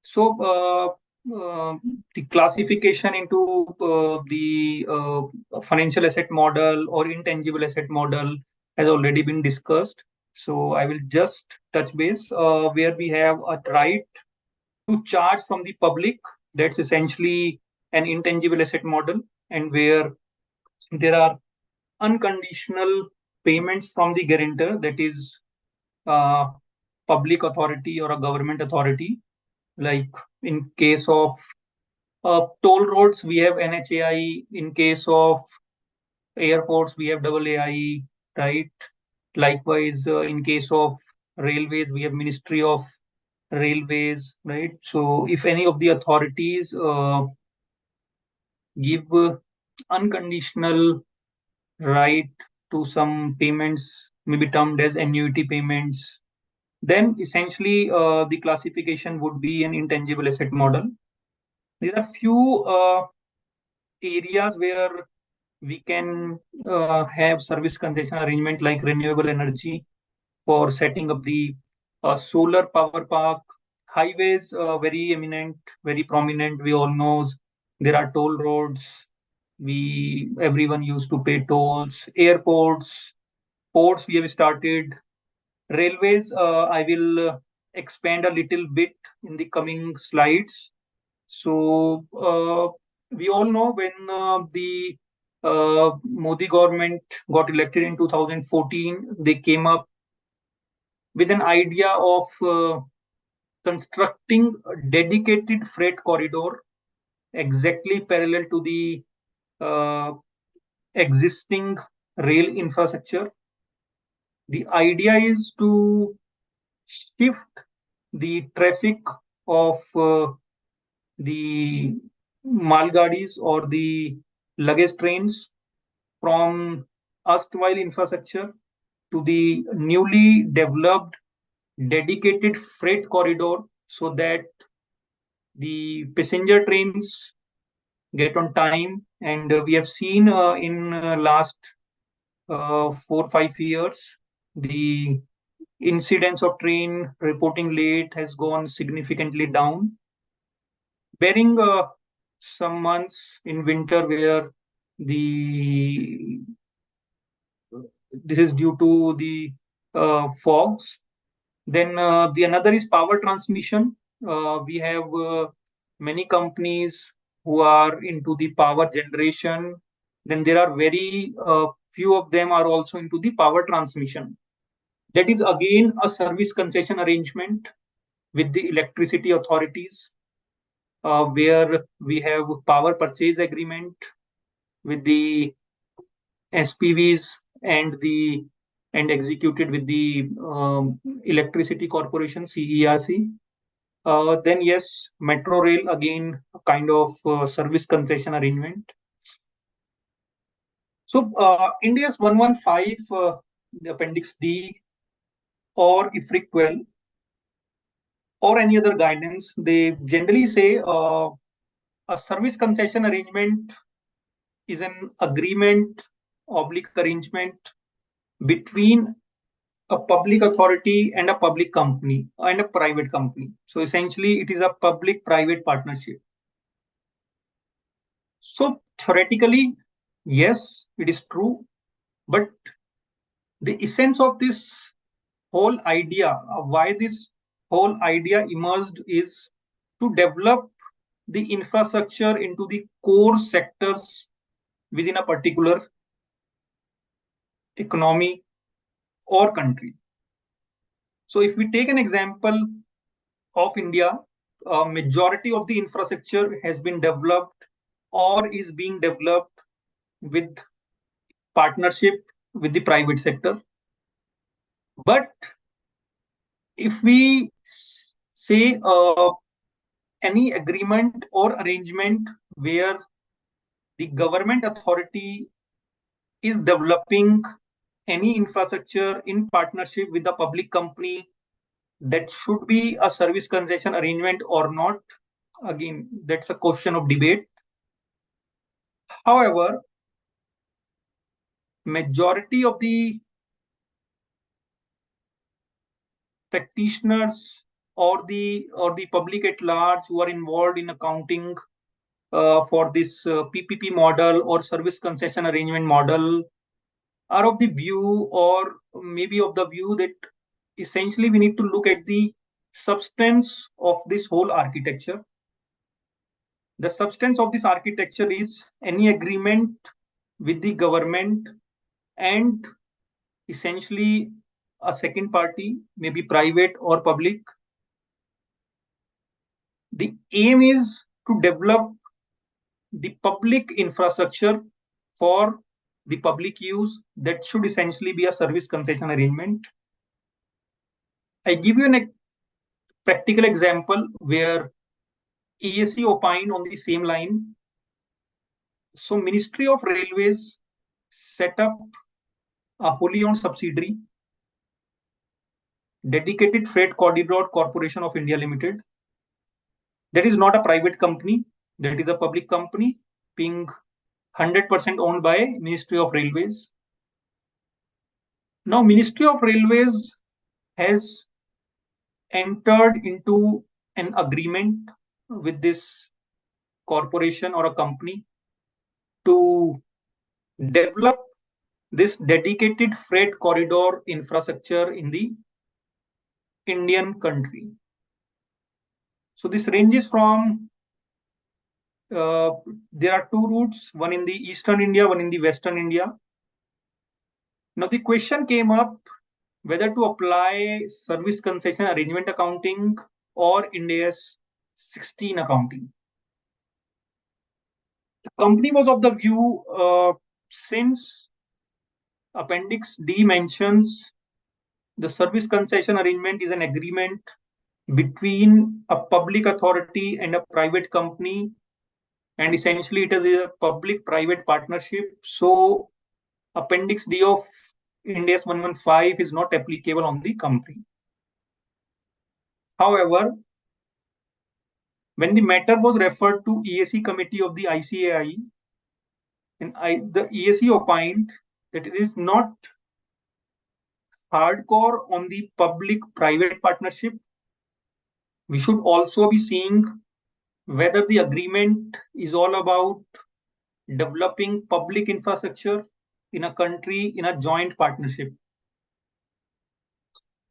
S5: So the classification into the financial asset model or intangible asset model has already been discussed. So I will just touch base where we have a right to charge from the public. That's essentially an intangible asset model, and where there are unconditional payments from the guarantor, that is public authority or a government authority. Like in case of toll roads, we have NHAI. In case of airports, we have AAI, right? Likewise, in case of railways, we have Ministry of Railways, right? So if any of the authorities give unconditional right to some payments, maybe termed as annuity payments, then essentially the classification would be an intangible asset model. There are few areas where we can have service concession arrangement like renewable energy for setting up the solar power park. Highways, very eminent, very prominent. We all know there are toll roads. Everyone used to pay tolls. Airports, ports, we have started Railways, I will expand a little bit in the coming slides. So we all know when the Modi government got elected in 2014, they came up with an idea of constructing a dedicated freight corridor exactly parallel to the existing rail infrastructure. The idea is to shift the traffic of the malgadis or the luggage trains from erstwhile infrastructure to the newly developed dedicated freight corridor so that the passenger trains get on time. And we have seen in last 4 or 5 years, the incidence of train reporting late has gone significantly down, barring some months in winter where the this is due to the fogs. Then the another is power transmission. We have many companies who are into the power generation. Then there are very few of them are also into the power transmission. That is again a service concession arrangement with the electricity authorities, where we have power purchase agreement with the SPVs and executed with the Electricity Corporation (CERC). Then yes, metro rail again a kind of service concession arrangement. So India's 115, the Appendix D, or IFRIC 12, or any other guidance, they generally say a service concession arrangement is an agreement, oblique arrangement between a public authority and a public company and a private company. So essentially, it is a public-private partnership. So theoretically, yes, it is true, but the essence of this whole idea, why this whole idea emerged, is to develop the infrastructure into the core sectors within a particular economy or country. So if we take an example of India, a majority of the infrastructure has been developed or is being developed with partnership with the private sector. But if we say any agreement or arrangement where the government authority is developing any infrastructure in partnership with the public company, that should be a service concession arrangement or not. Again, that's a question of debate. However, majority of the practitioners or the public at large who are involved in accounting for this PPP model or service concession arrangement model are of the view, or maybe of the view, that essentially we need to look at the substance of this whole architecture. The substance of this architecture is any agreement with the government and essentially a second party, maybe private or public. The aim is to develop the public infrastructure for the public use. That should essentially be a service concession arrangement. I give you a practical example where ESC opined on the same line. So Ministry of Railways set up a wholly owned subsidiary, Dedicated Freight Corridor Corporation of India Limited. That is not a private company, that is a public company, being 100% owned by Ministry of Railways. Now, Ministry of Railways has entered into an agreement with this corporation or a company to develop this dedicated freight corridor infrastructure in the Indian country. So this ranges from there are two routes, one in the Eastern India, one in the Western India. Now the question came up whether to apply service concession arrangement accounting or Ind AS 16 accounting. The company was of the view since Appendix D mentions the service concession arrangement is an agreement between a public authority and a private company, and essentially it is a public-private partnership. So Appendix D of Ind AS 115 is not applicable on the company. However, when the matter was referred to EAC committee of the ICAI, and the EAC opined that it is not hardcore on the public-private partnership. We should also be seeing whether the agreement is all about developing public infrastructure in a country in a joint partnership.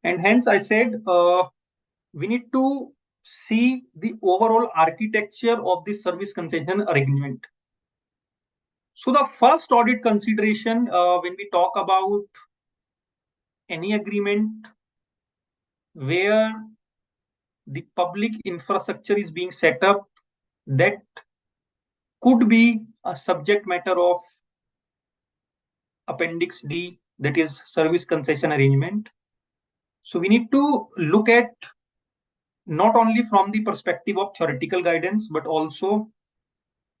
S5: And hence I said we need to see the overall architecture of this service concession arrangement. So the first audit consideration when we talk about any agreement where the public infrastructure is being set up, that could be a subject matter of Appendix D, that is service concession arrangement. So we need to look at not only from the perspective of theoretical guidance, but also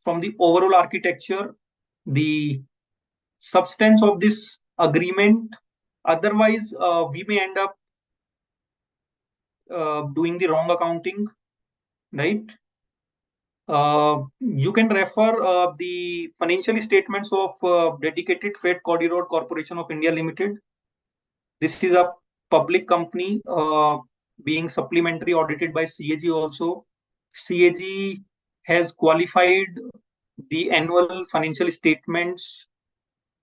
S5: from the overall architecture, the substance of this agreement. Otherwise, we may end up doing the wrong accounting, right? You can refer the financial statements of Dedicated Freight Corridor Corporation of India Limited. This is a public company being supplementary audited by CAG also. CAG has qualified the annual financial statements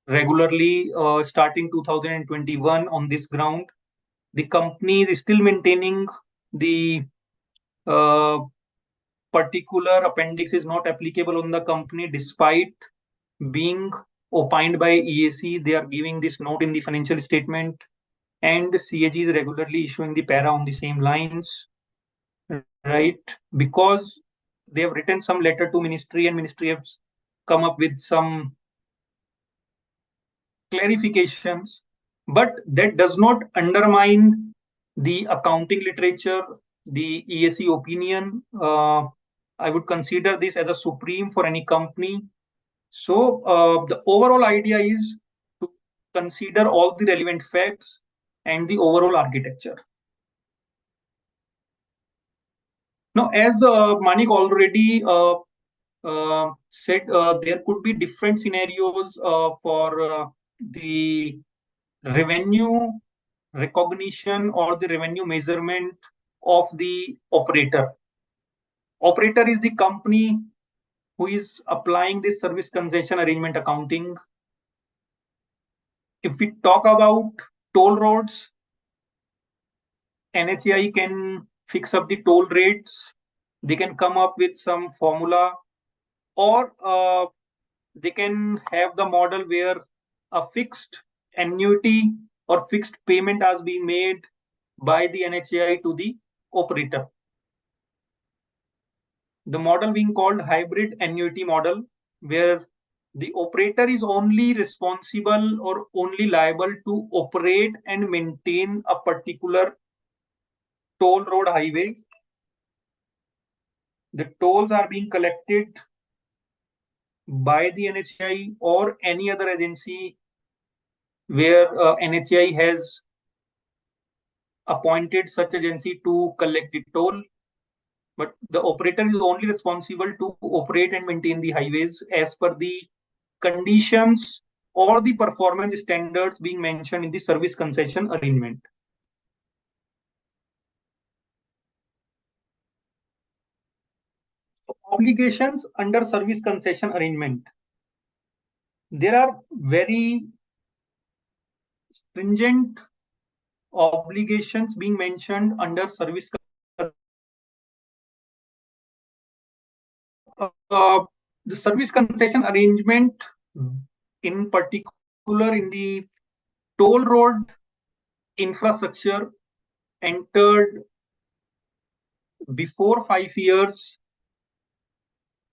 S5: regularly starting 2021 on this ground. The company is still maintaining the particular appendix is not applicable on the company despite being opined by EAC. They are giving this note in the financial statement, and the CAG is regularly issuing the para on the same lines, right? Because they have written some letter to ministry, and ministry has come up with some clarifications, but that does not undermine the accounting literature, the EAC opinion. I would consider this as a supreme for any company. So the overall idea is to consider all the relevant facts and the overall architecture. Now, as Manik already said, there could be different scenarios for the revenue recognition or the revenue measurement of the operator. Operator is the company who is applying this service concession arrangement accounting. If we talk about toll roads, NHAI can fix up the toll rates. They can come up with some formula, or they can have the model where a fixed annuity or fixed payment has been made by the NHAI to the operator. The model being called hybrid annuity model, where the operator is only responsible or only liable to operate and maintain a particular toll road highway. The tolls are being collected by the NHAI or any other agency where NHAI has appointed such agency to collect the toll. But the operator is only responsible to operate and maintain the highways as per the conditions or the performance standards being mentioned in the service concession arrangement. Obligations under service concession arrangement. There are very stringent obligations being mentioned under service the service concession arrangement, in particular in the toll road infrastructure, entered before 5 years,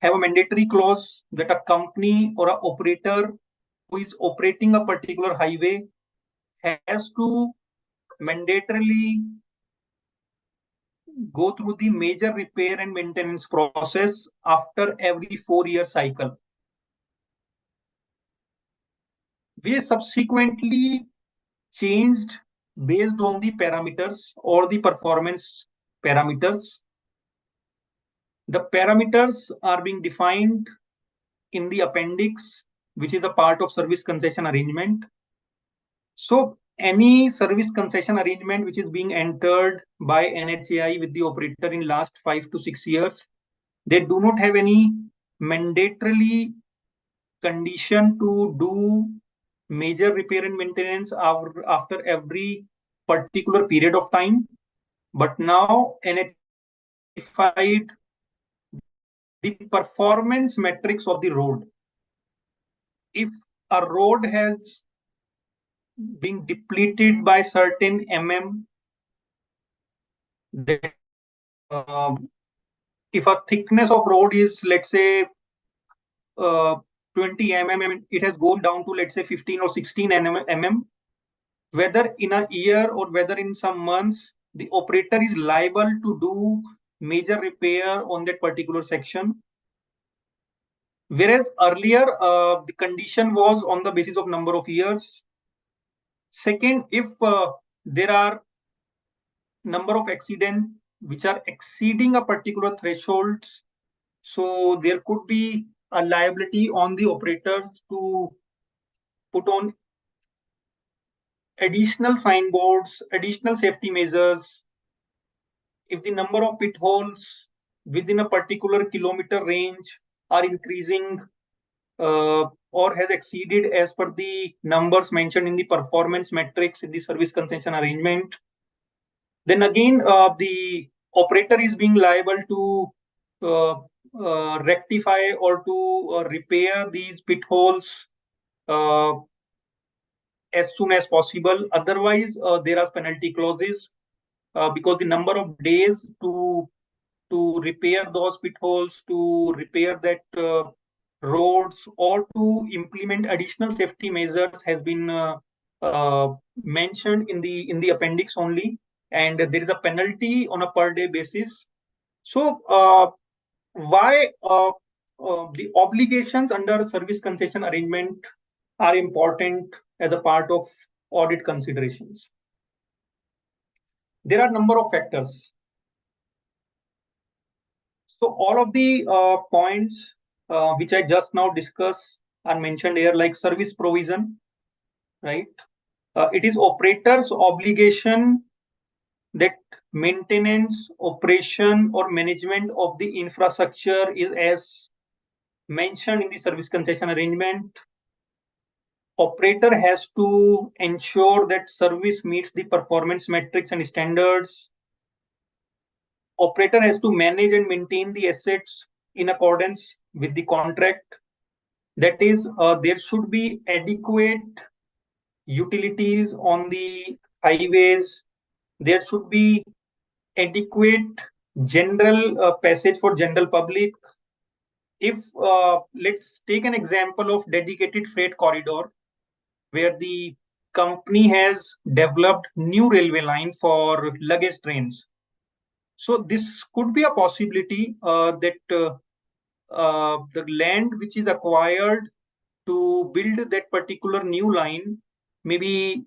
S5: have a mandatory clause that a company or an operator who is operating a particular highway has to mandatorily go through the major repair and maintenance process after every 4-year cycle. We subsequently changed based on the parameters or the performance parameters. The parameters are being defined in the appendix, which is a part of service concession arrangement. So any service concession arrangement which is being entered by NHAI with the operator in last 5 to 6 years, they do not have any mandatorily condition to do major repair and maintenance after every particular period of time. But now NHAI the performance metrics of the road. If a road has been depleted by certain that if a thickness of road is, let's say, 20 and it has gone down to, let's say, 15 or 16 whether in a year or whether in some months, the operator is liable to do major repair on that particular section. Whereas earlier, the condition was on the basis of number of years. Second, if there are number of accidents which are exceeding a particular threshold, so there could be a liability on the operators to put on additional signboards, additional safety measures. If the number of pit holes within a particular kilometer range are increasing or has exceeded as per the numbers mentioned in the performance metrics in the service concession arrangement, then again the operator is being liable to rectify or to repair these pit holes as soon as possible. Otherwise, there are penalty clauses because the number of days to repair those pit holes, to repair that roads, or to implement additional safety measures has been mentioned in the appendix only, and there is a penalty on a per day basis. So why the obligations under service concession arrangement are important as a part of audit considerations? There are a number of factors. So all of the points which I just now discussed are mentioned here, like service provision, right? It is operator's obligation that maintenance, operation, or management of the infrastructure is as mentioned in the service concession arrangement. Operator has to ensure that service meets the performance metrics and standards. Operator has to manage and maintain the assets in accordance with the contract. That is, there should be adequate utilities on the highways. There should be adequate general passage for general public. If let's take an example of dedicated freight corridor, where the company has developed new railway line for luggage trains. So this could be a possibility that the land which is acquired to build that particular new line, maybe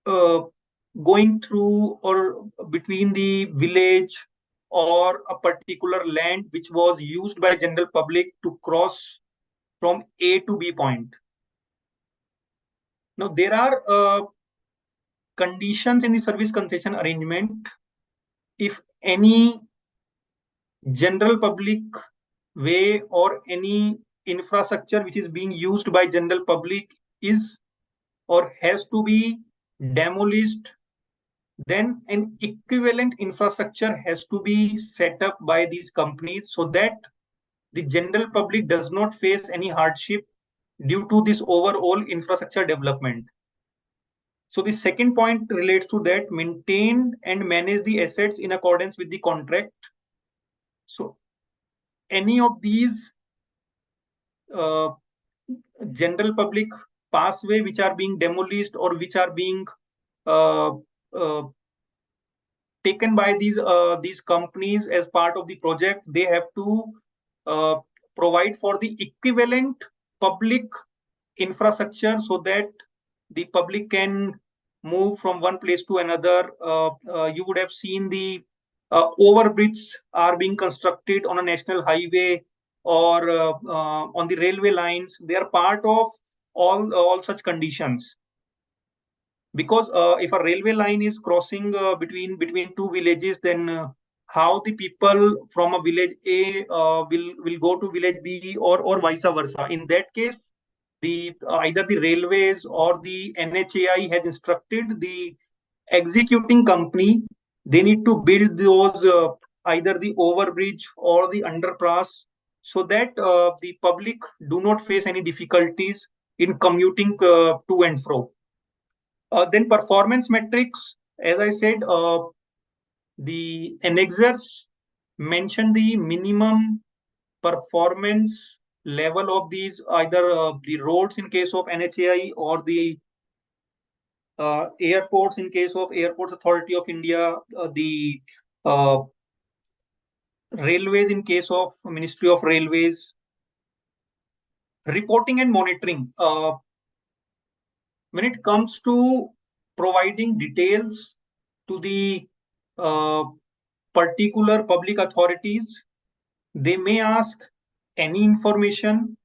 S5: going through or between the village or a particular land which was used by general public to cross from A to B point. Now, there are conditions in the service concession arrangement. If any general public way or any infrastructure which is being used by general public is or has to be demolished then an equivalent infrastructure has to be set up by these companies so that the general public does not face any hardship due to this overall infrastructure development. So the second point relates to that: maintain and manage the assets in accordance with the contract. So any of these uh, general public pathway which are being demolished or which are being uh, uh, taken by these companies as part of the project, they have to uh, provide for the equivalent public infrastructure so that the public can move from one place to another. You would have seen the overbridges are being constructed on a national highway or on the railway lines. They are part of all such conditions. Because if a railway line is crossing between two villages, then how the people from a village A will go to village B or vice versa. In that case, the either the railways or the NHAI has instructed the executing company, they need to build those either the overbridge or the underpass so that the public do not face any difficulties in commuting to and fro. Then performance metrics, as I said, the annexers mention the minimum performance level of these, either the roads in case of NHAI or the airports in case of Airports Authority of India, the uh, railways in case of Ministry of Railways. Reporting and monitoring. When it comes to providing details to the uh, particular public authorities, they may ask any information,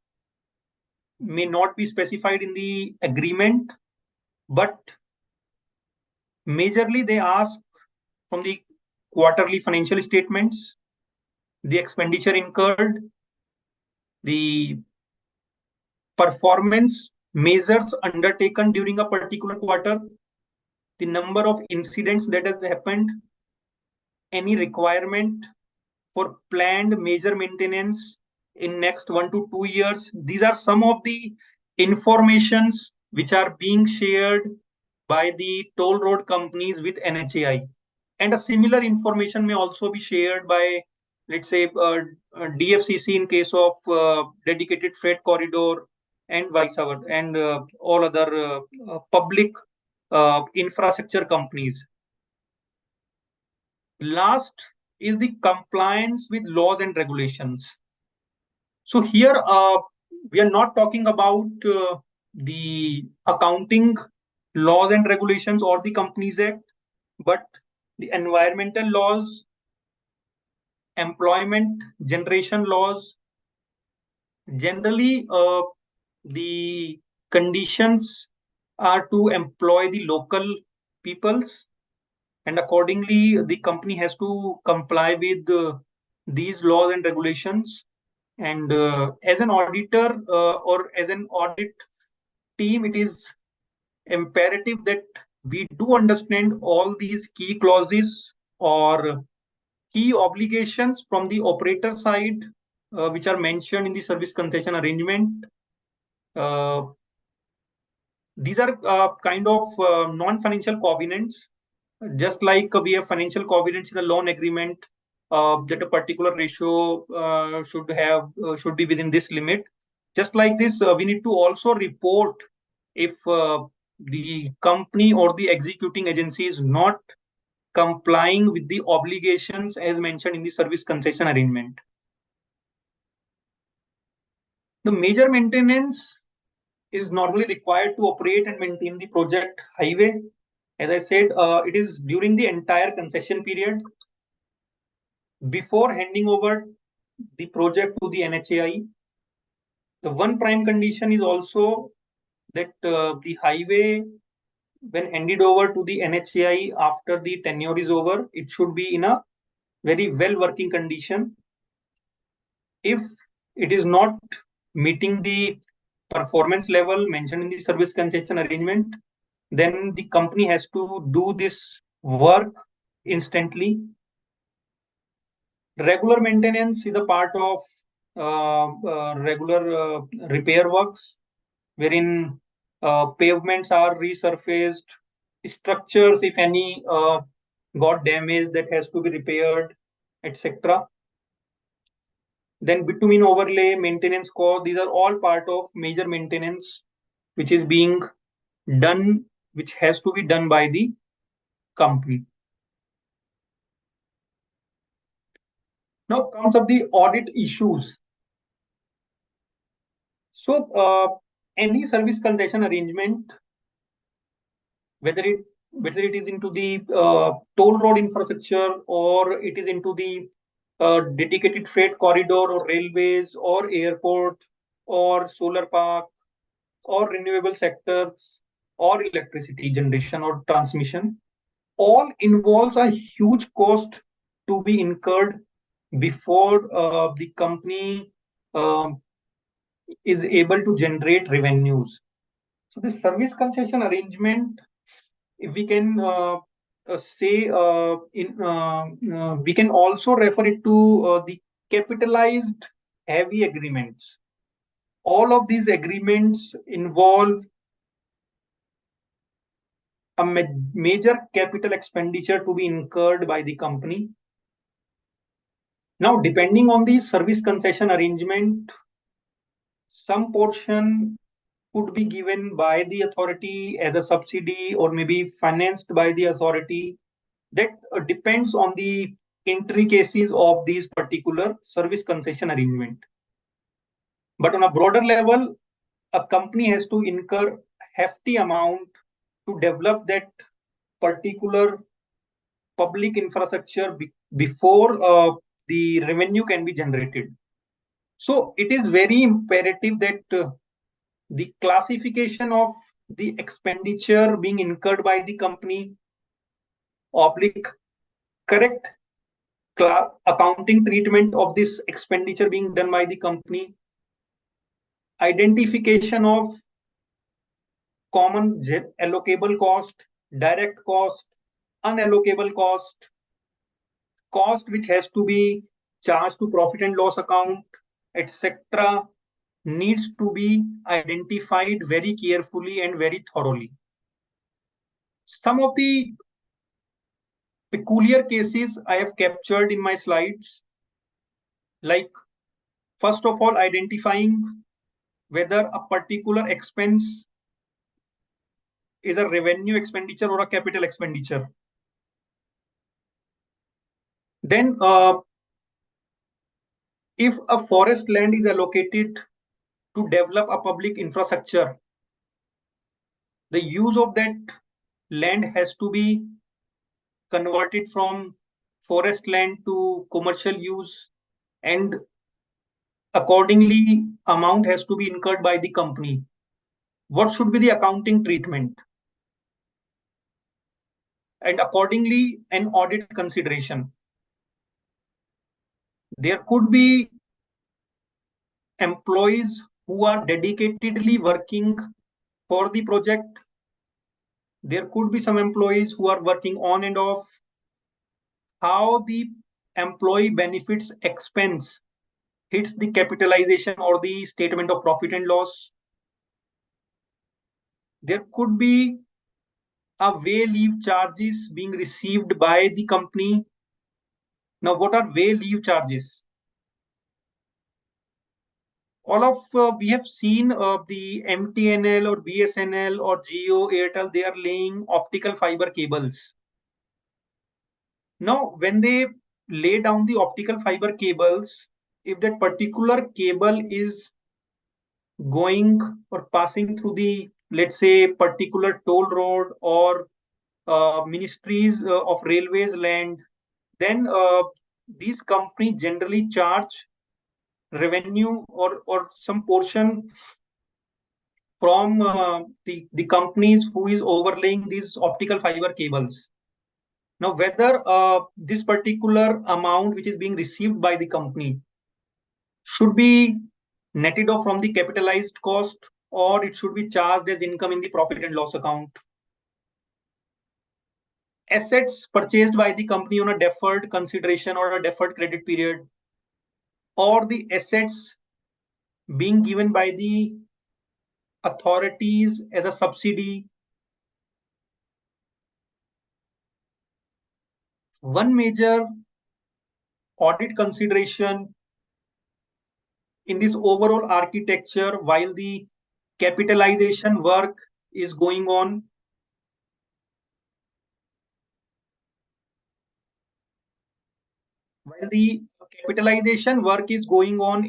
S5: may not be specified in the agreement, but majorly they ask from the quarterly financial statements, the expenditure incurred, the performance measures undertaken during a particular quarter, the number of incidents that has happened, any requirement for planned major maintenance in next 1 to 2 years. These are some of the informations which are being shared by the toll road companies with NHAI. And a similar information may also be shared by, let's say, DFCC in case of dedicated freight corridor and vice versa, and all other public infrastructure companies. Last is the compliance with laws and regulations. So here we are not talking about the accounting laws and regulations or the Companies Act, but the environmental laws, employment generation laws. Generally, the conditions are to employ the local peoples, and accordingly, the company has to comply with these laws and regulations. And as an auditor or as an audit team, it is imperative that we do understand all these key clauses or key obligations from the operator side, which are mentioned in the service concession arrangement. These are kind of non-financial covenants, just like we have financial covenants in the loan agreement, that a particular ratio should be within this limit. Just like this, we need to also report if the company or the executing agency is not complying with the obligations as mentioned in the service concession arrangement. The major maintenance is normally required to operate and maintain the project highway. As I said, it is during the entire concession period. Before handing over the project to the NHAI, the one prime condition is also that the highway, when handed over to the NHAI after the tenure is over, it should be in a very well working condition. If it is not meeting the performance level mentioned in the service concession arrangement, then the company has to do this work instantly. Regular maintenance is a part of regular repair works, wherein pavements are resurfaced, structures, if any, got damaged that has to be repaired, etc. Then bitumen overlay, maintenance cost, these are all part of major maintenance which is being done, which has to be done by the company. Now comes up the audit issues. So any service concession arrangement, whether it is into the toll road infrastructure, or it is into the dedicated freight corridor, or railways, or airport, or solar park, or renewable sectors, or electricity generation or transmission, all involves a huge cost to be incurred before the company is able to generate revenues. So the service concession arrangement, if we can say we can also refer it to the capitalized heavy agreements. All of these agreements involve a major capital expenditure to be incurred by the company. Now, depending on the service concession arrangement, some portion could be given by the authority as a subsidy, or maybe financed by the authority. That depends on the intricacies of these particular service concession arrangement. But on a broader level, a company has to incur hefty amount to develop that particular public infrastructure before the revenue can be generated. So it is very imperative that the classification of the expenditure being incurred by the company, oblique correct accounting treatment of this expenditure being done by the company, identification of common allocable cost, direct cost, unallocable cost, cost which has to be charged to profit and loss account, etc., needs to be identified very carefully and very thoroughly. Some of the peculiar cases I have captured in my slides, like first of all, identifying whether a particular expense is a revenue expenditure or a capital expenditure. Then if a forest land is allocated to develop a public infrastructure, the use of that land has to be converted from forest land to commercial use, and accordingly amount has to be incurred by the company. What should be the accounting treatment? And accordingly an audit consideration. There could be employees who are dedicatedly working for the project. There could be some employees who are working on and off. How the employee benefits expense hits the capitalization or the statement of profit and loss. There could be a way leave charges being received by the company. Now, what are way leave charges? All of we have seen the MTNL or BSNL or Jio, Airtel, they are laying optical fiber cables. Now, when they lay down the optical fiber cables, if that particular cable is going or passing through the, let's say, particular toll road or ministries of railways land, then these companies generally charge revenue or some portion from the companies who is overlaying these optical fiber cables. Now, whether this particular amount which is being received by the company should be netted off from the capitalized cost, or it should be charged as income in the profit and loss account. assets purchased by the company on a deferred consideration or a deferred credit period, or the assets being given by the authorities as a subsidy. One major audit consideration in this overall architecture, while the capitalization work is going on,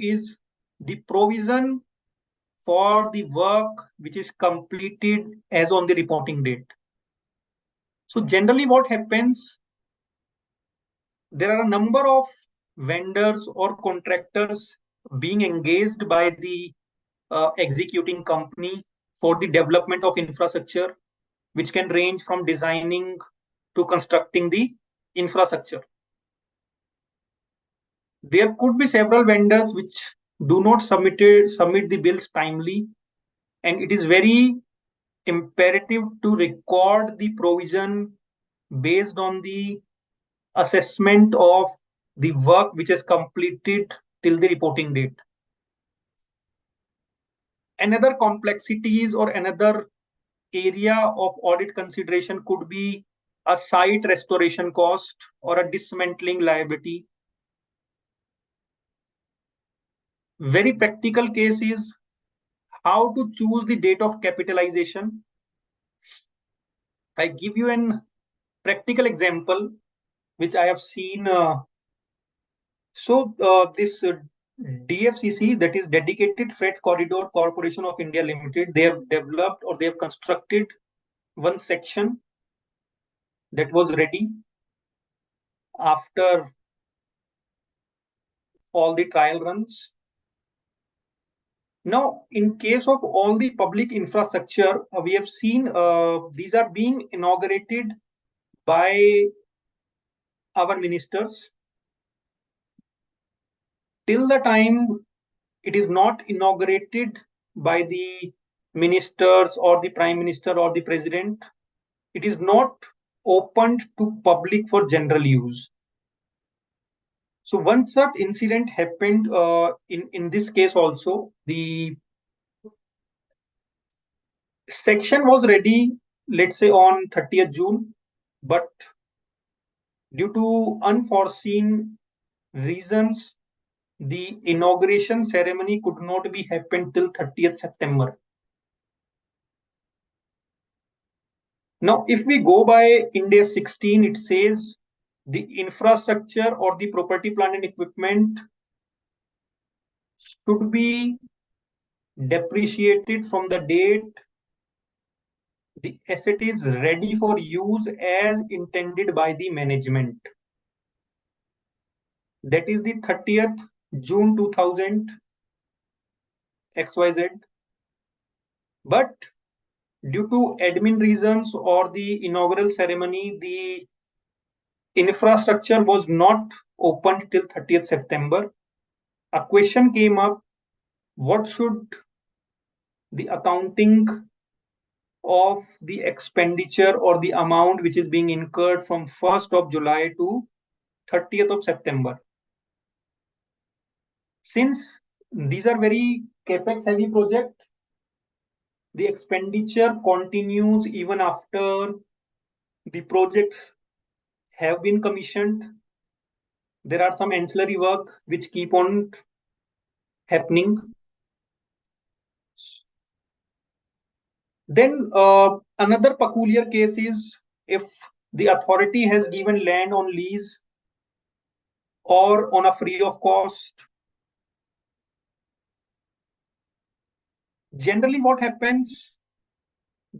S5: is the provision for the work which is completed as on the reporting date. So generally what happens, there are a number of vendors or contractors being engaged by the executing company for the development of infrastructure, which can range from designing to constructing the infrastructure. There could be several vendors which do not submit the bills timely, and it is very imperative to record the provision based on the assessment of the work which is completed till the reporting date. Another complexities or another area of audit consideration could be a site restoration cost or a dismantling liability. Very practical case is how to choose the date of capitalization. I give you an practical example which I have seen. This DFCC, that is Dedicated Freight Corridor Corporation of India Limited, they have developed or they have constructed one section that was ready after all the trial runs. Now, in case of all the public infrastructure, we have seen these are being inaugurated by our ministers. Till the time it is not inaugurated by the ministers or the prime minister or the president, it is not opened to public for general use. So one such incident happened in this case also. The section was ready, let's say on 30th June, but due to unforeseen reasons, the inauguration ceremony could not be happened till 30th September. Now, if we go by India 16, it says the infrastructure or the property, plant and equipment should be depreciated from the date the asset is ready for use as intended by the management. That is the 30th June 2000 XYZ. But due to admin reasons or the inaugural ceremony, the infrastructure was not opened till 30th September. A question came up, what should the accounting of the expenditure or the amount which is being incurred from 1st of July to 30th of September? Since these are very capex heavy project, the expenditure continues even after the projects have been commissioned. There are some ancillary work which keep on happening. Then another peculiar case is if the authority has given land on lease or on a free of cost. Generally what happens,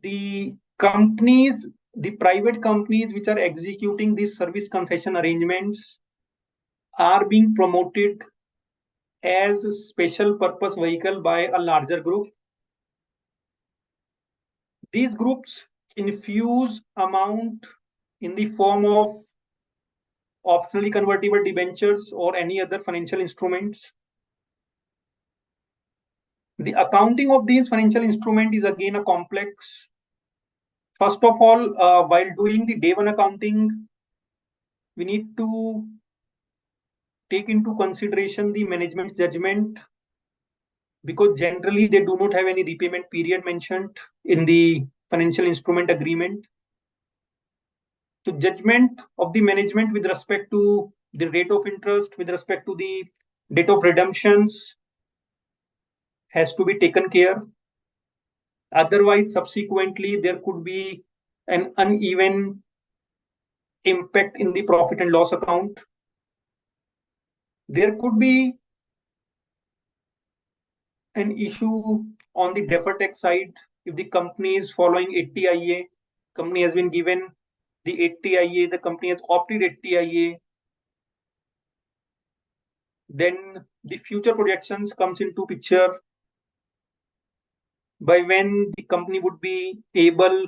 S5: the companies, the private companies which are executing these service concession arrangements are being promoted as a special purpose vehicle by a larger group. These groups infuse amount in the form of optionally convertible debentures or any other financial instruments. The accounting of these financial instruments is again a complex First of all, while doing the day one accounting, we need to take into consideration the management's judgment, because generally they do not have any repayment period mentioned in the financial instrument agreement. So judgment of the management with respect to the rate of interest, with respect to the date of redemptions, has to be taken care. Otherwise, subsequently, there could be an uneven impact in the profit and loss account. There could be an issue on the deferred tax side. If the company is following 80IA, company has been given the 80IA, the company has opted 80IA, then the future projections comes into picture, by when the company would be able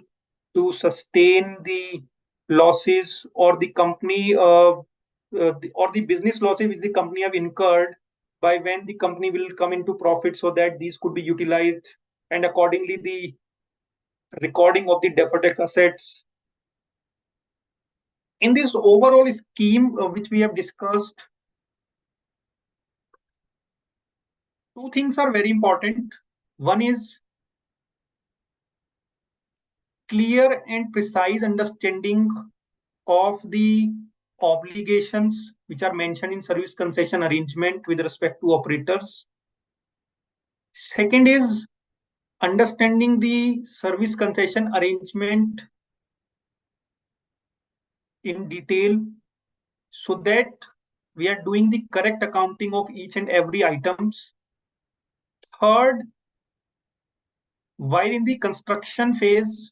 S5: to sustain the losses, or the company or the business losses which the company have incurred, by when the company will come into profit, so that these could be utilized, and accordingly the recording of the deferred tax assets. In this overall scheme which we have discussed, two things are very important. One is clear and precise understanding of the obligations which are mentioned in service concession arrangement with respect to operators. Second is understanding the service concession arrangement in detail, so that we are doing the correct accounting of each and every items. Third, while in the construction phase,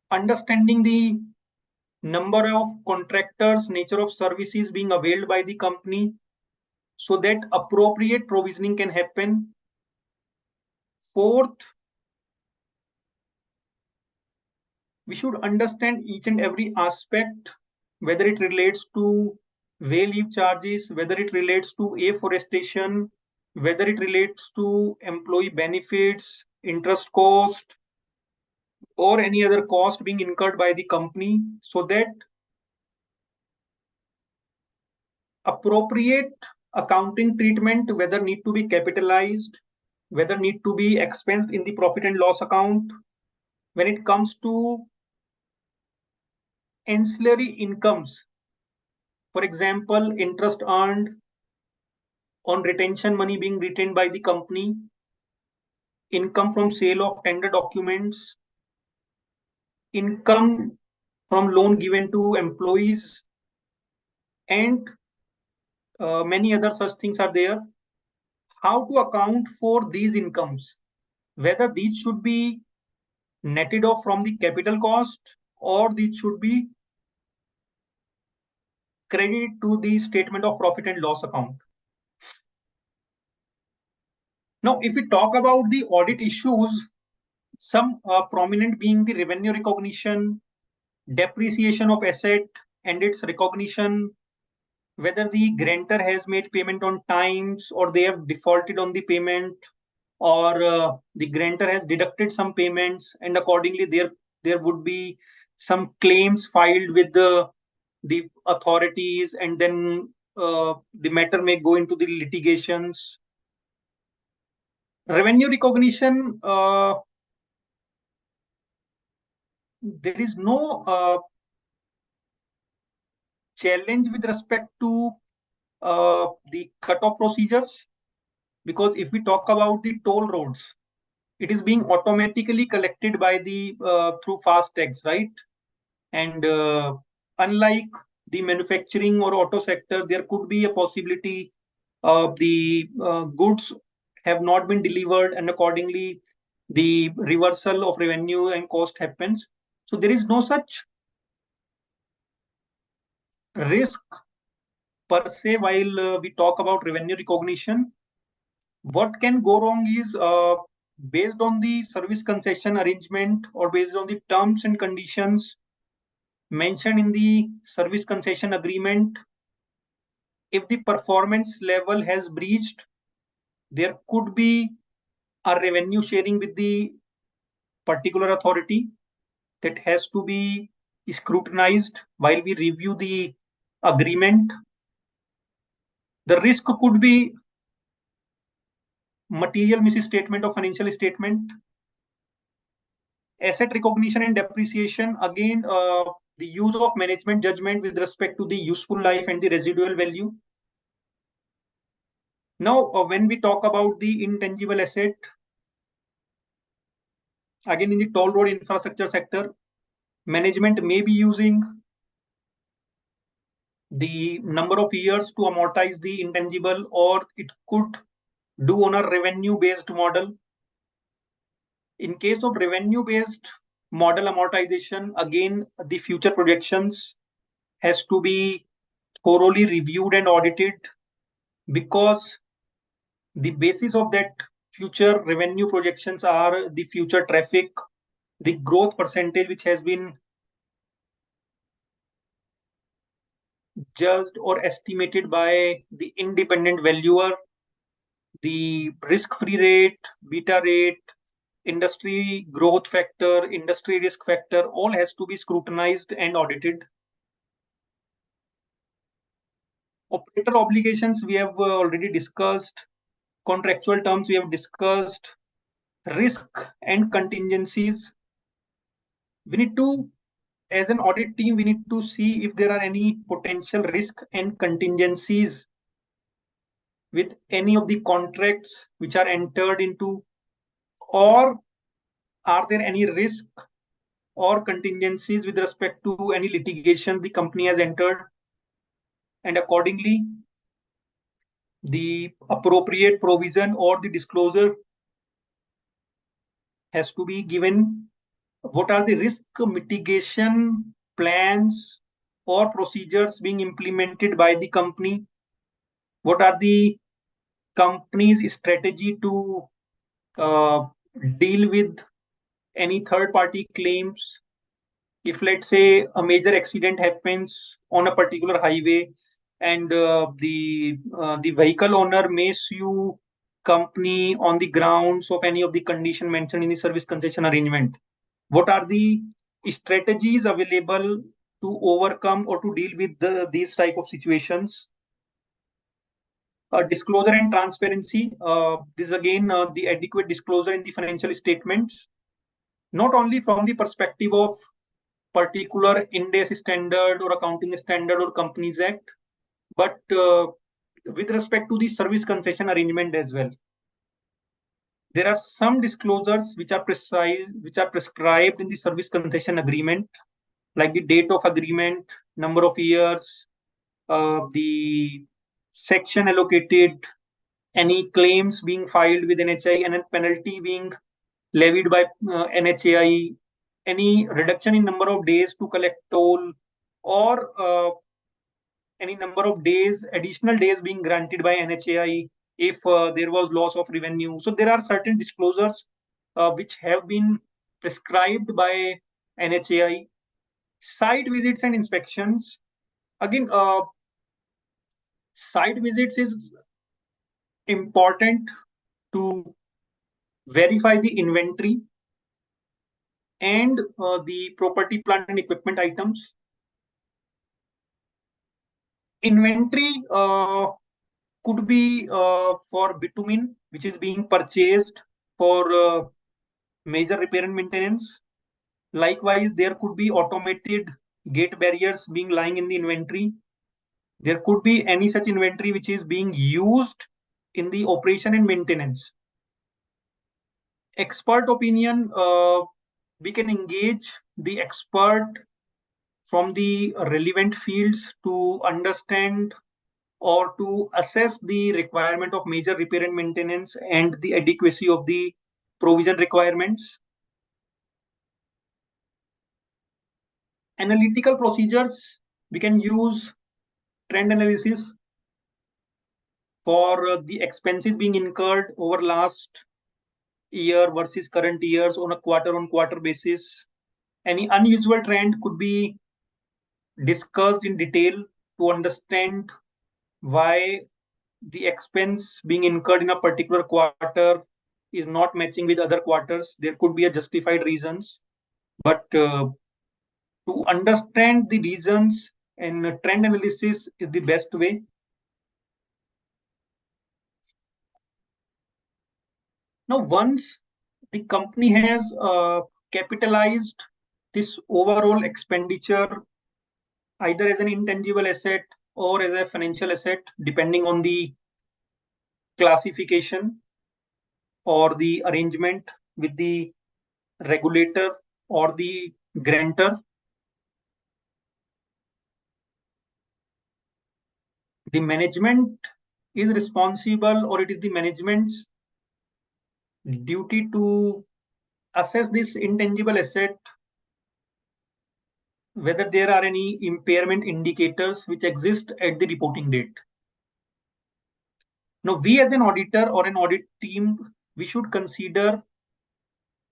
S5: understanding the number of contractors, nature of services being availed by the company, so that appropriate provisioning can happen. Fourth, we should understand each and every aspect, whether it relates to way leave charges, whether it relates to afforestation, whether it relates to employee benefits, interest cost, or any other cost being incurred by the company, so that appropriate accounting treatment, whether need to be capitalized, whether need to be expensed in the profit and loss account. When it comes to ancillary incomes, for example, interest earned on retention money being retained by the company, income from sale of tender documents, income from loan given to employees, and many other such things are there. How to account for these incomes, whether these should be netted off from the capital cost, or these should be credited to the statement of profit and loss account. Now, if we talk about the audit issues, some prominent being the revenue recognition, depreciation of asset and its recognition, whether the grantor has made payment on times, or they have defaulted on the payment, or the grantor has deducted some payments, and accordingly there would be some claims filed with the authorities, and then the matter may go into the litigations. Revenue recognition, there is no challenge with respect to the cutoff procedures, because if we talk about the toll roads, it is being automatically collected by the through fast tags, right? And unlike the manufacturing or auto sector, there could be a possibility of the goods have not been delivered, and accordingly the reversal of revenue and cost happens. So there is no such risk per se while we talk about revenue recognition. What can go wrong is based on the service concession arrangement, or based on the terms and conditions mentioned in the service concession agreement, if the performance level has breached, there could be a revenue sharing with the particular authority that has to be scrutinized while we review the agreement. The risk could be material misstatement of financial statement, asset recognition and depreciation. Again, the use of management judgment with respect to the useful life and the residual value. Now, when we talk about the intangible asset, again in the toll road infrastructure sector, management may be using the number of years to amortize the intangible, or it could do on a revenue-based model. In case of revenue-based model amortization, again, the future projections has to be thoroughly reviewed and audited, because the basis of that future revenue projections are the future traffic, the growth percentage which has been judged or estimated by the independent valuer, the risk-free rate, beta rate, industry growth factor, industry risk factor, all has to be scrutinized and audited. Operator obligations we have already discussed. Contractual terms we have discussed. Risk and contingencies. We need to, as an audit team, we need to see if there are any potential risk and contingencies with any of the contracts which are entered into, or are there any risk or contingencies with respect to any litigation the company has entered, and accordingly the appropriate provision or the disclosure has to be given. What are the risk mitigation plans or procedures being implemented by the company? What are the company's strategy to deal with any third-party claims? If, let's say, a major accident happens on a particular highway and the vehicle owner may sue company on the grounds of any of the condition mentioned in the service concession arrangement, what are the strategies available to overcome or to deal with these type of situations? Disclosure and transparency. This is again the adequate disclosure in the financial statements, not only from the perspective of particular Ind AS standard or accounting standard or Companies Act, but with respect to the service concession arrangement as well. There are some disclosures which are prescribed in the service concession agreement, like the date of agreement, number of years, the section allocated, any claims being filed with NHI, and a penalty being levied by NHAI, any reduction in number of days to collect toll, or any number of days, additional days being granted by NHAI if there was loss of revenue. So there are certain disclosures which have been prescribed by NHAI. Site visits and inspections. Again, site visits is important to verify the inventory and the property, plant and equipment items. Inventory could be for bitumen, which is being purchased for major repair and maintenance. Likewise, there could be automated gate barriers being lying in the inventory. There could be any such inventory which is being used in the operation and maintenance. Expert opinion, we can engage the expert from the relevant fields to understand or to assess the requirement of major repair and maintenance and the adequacy of the provision requirements. Analytical procedures, we can use trend analysis for the expenses being incurred over last year versus current years on a quarter-on-quarter basis. Any unusual trend could be discussed in detail to understand why the expense being incurred in a particular quarter is not matching with other quarters, there could be a justified reasons. But to understand the reasons, and trend analysis is the best way. Now, once the company has capitalized this overall expenditure either as an intangible asset or as a financial asset, depending on the classification or the arrangement with the regulator or the grantor, the management is responsible, or it is the management's duty to assess this intangible asset, whether there are any impairment indicators which exist at the reporting date. Now, we as an auditor or an audit team, we should consider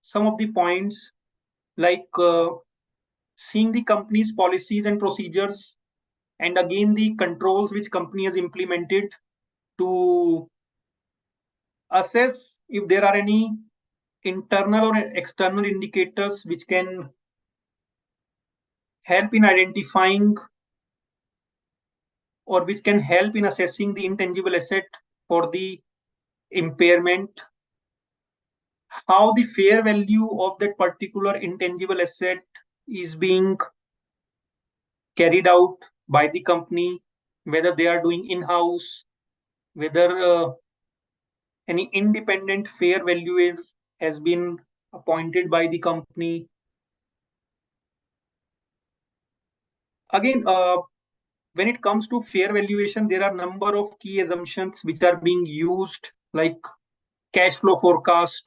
S5: some of the points like seeing the company's policies and procedures, and again the controls which company has implemented to assess if there are any internal or external indicators which can help in identifying or which can help in assessing the intangible asset for the impairment, how the fair value of that particular intangible asset is being carried out by the company, whether they are doing in-house, whether any independent fair valuer has been appointed by the company. Again, when it comes to fair valuation, there are a number of key assumptions which are being used, like cash flow forecast.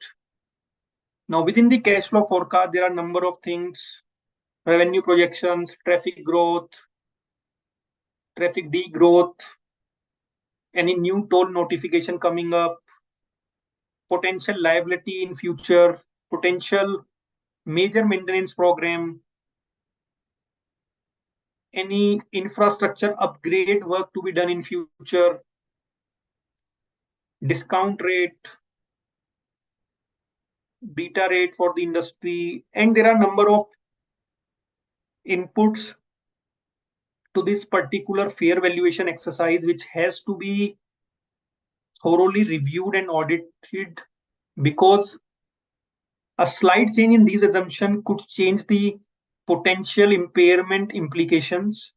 S5: Now, within the cash flow forecast, there are a number of things: revenue projections, traffic growth, traffic degrowth, any new toll notification coming up, potential liability in future, potential major maintenance program, any infrastructure upgrade work to be done in future, discount rate, beta rate for the industry, and there are a number of inputs to this particular fair valuation exercise which has to be thoroughly reviewed and audited, because a slight change in these assumptions could change the potential impairment implications.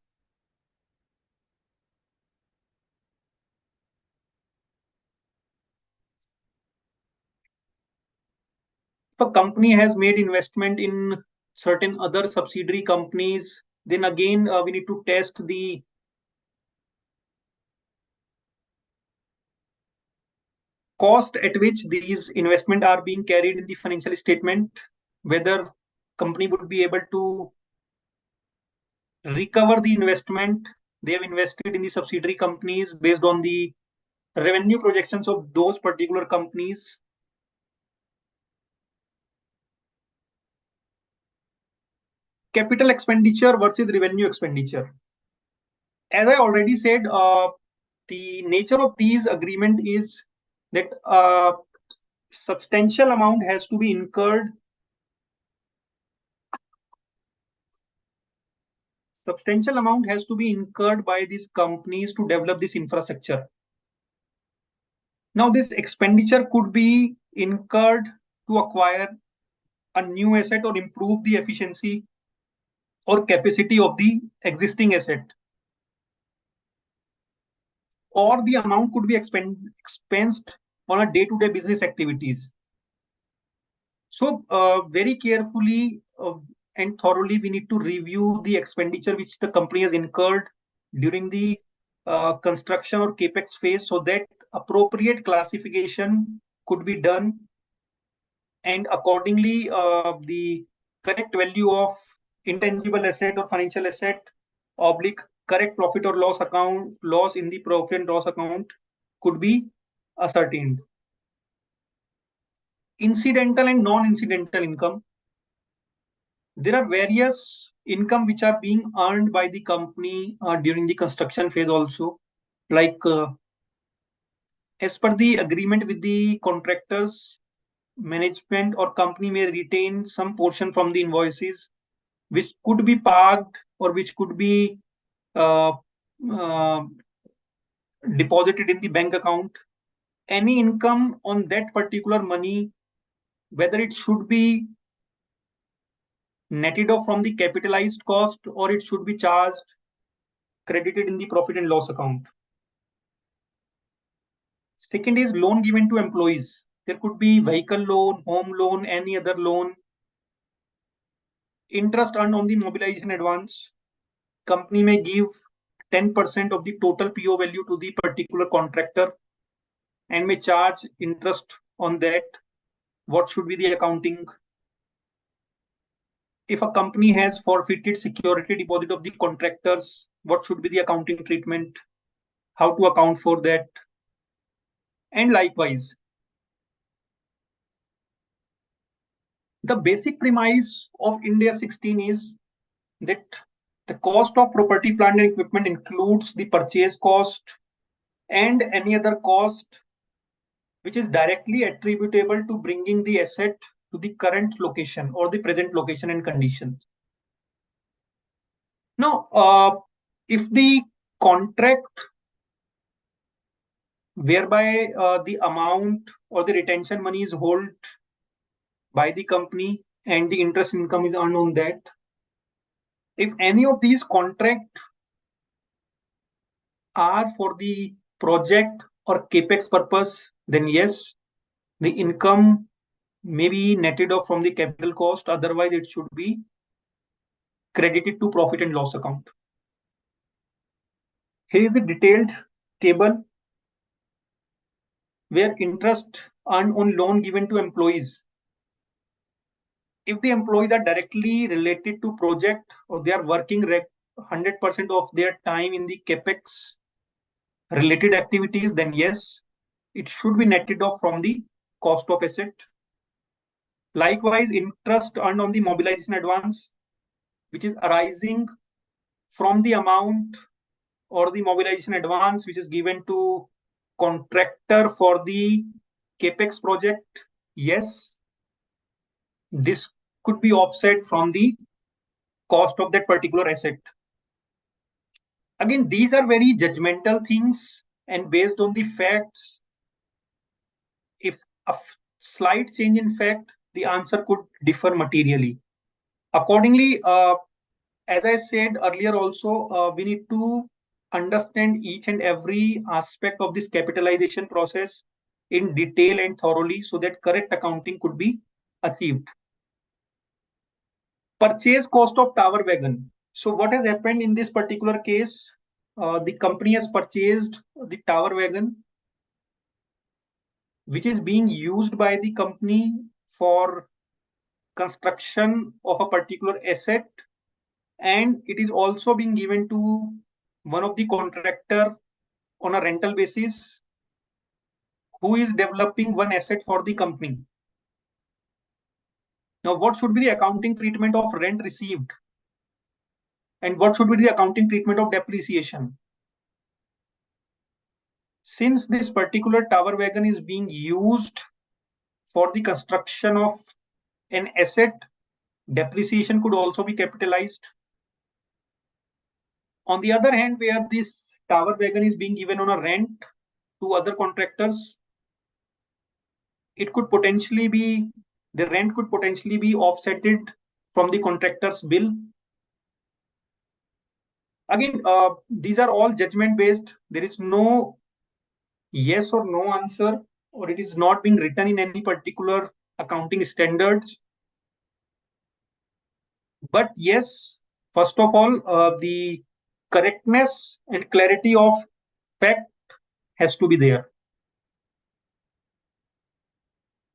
S5: If a company has made investment in certain other subsidiary companies, then again we need to test the cost at which these investment are being carried in the financial statement, whether company would be able to recover the investment they have invested in the subsidiary companies based on the revenue projections of those particular companies. Capital expenditure versus revenue expenditure. As I already said, the nature of these agreement is that substantial amount has to be incurred. Substantial amount has to be incurred by these companies to develop this infrastructure. Now, this expenditure could be incurred to acquire a new asset or improve the efficiency or capacity of the existing asset, or the amount could be expensed on a day-to-day business activities. So very carefully and thoroughly, we need to review the expenditure which the company has incurred during the construction or capex phase, so that appropriate classification could be done, and accordingly the correct value of intangible asset or financial asset oblique correct profit or loss account, loss in the profit and loss account could be ascertained. Incidental and non-incidental income. There are various income which are being earned by the company during the construction phase also, like as per the agreement with the contractors, management or company may retain some portion from the invoices, which could be parked or which could be uh, uh, deposited in the bank account. Any income on that particular money, whether it should be netted off from the capitalized cost or it should be charged, credited in the profit and loss account. Second is loan given to employees. There could be vehicle loan, home loan, any other loan. Interest earned on the mobilization advance. Company may give 10% of the total PO value to the particular contractor and may charge interest on that. What should be the accounting? If a company has forfeited security deposit of the contractors, what should be the accounting treatment? How to account for that? And likewise, the basic premise of India 16 is that the cost of property, plant and equipment includes the purchase cost and any other cost which is directly attributable to bringing the asset to the current location or the present location and conditions. Now, if the contract whereby the amount or the retention money is held by the company and the interest income is earned on that, if any of these contracts are for the project or capex purpose, then yes, the income may be netted off from the capital cost. Otherwise, it should be credited to profit and loss account. Here is the detailed table where interest earned on loan given to employees. If the employees are directly related to project or they are working 100% of their time in the capex related activities, then yes, it should be netted off from the cost of asset. Likewise, interest earned on the mobilization advance, which is arising from the amount or the mobilization advance which is given to contractor for the capex project, yes, this could be offset from the cost of that particular asset. Again, these are very judgmental things, and based on the facts, if a slight change in fact, the answer could differ materially. Accordingly, as I said earlier also, we need to understand each and every aspect of this capitalization process in detail and thoroughly so that correct accounting could be achieved. Purchase cost of tower wagon. So what has happened in this particular case? The company has purchased the tower wagon, which is being used by the company for construction of a particular asset, and it is also being given to one of the contractor on a rental basis who is developing one asset for the company. Now, what should be the accounting treatment of rent received? And what should be the accounting treatment of depreciation? Since this particular tower wagon is being used for the construction of an asset, depreciation could also be capitalized. On the other hand, where this tower wagon is being given on a rent to other contractors, it could potentially be, the rent could potentially be offsetted from the contractor's bill. Again, these are all judgment based. There is no yes or no answer, or it is not being written in any particular accounting standards. But yes, first of all, the correctness and clarity of fact has to be there.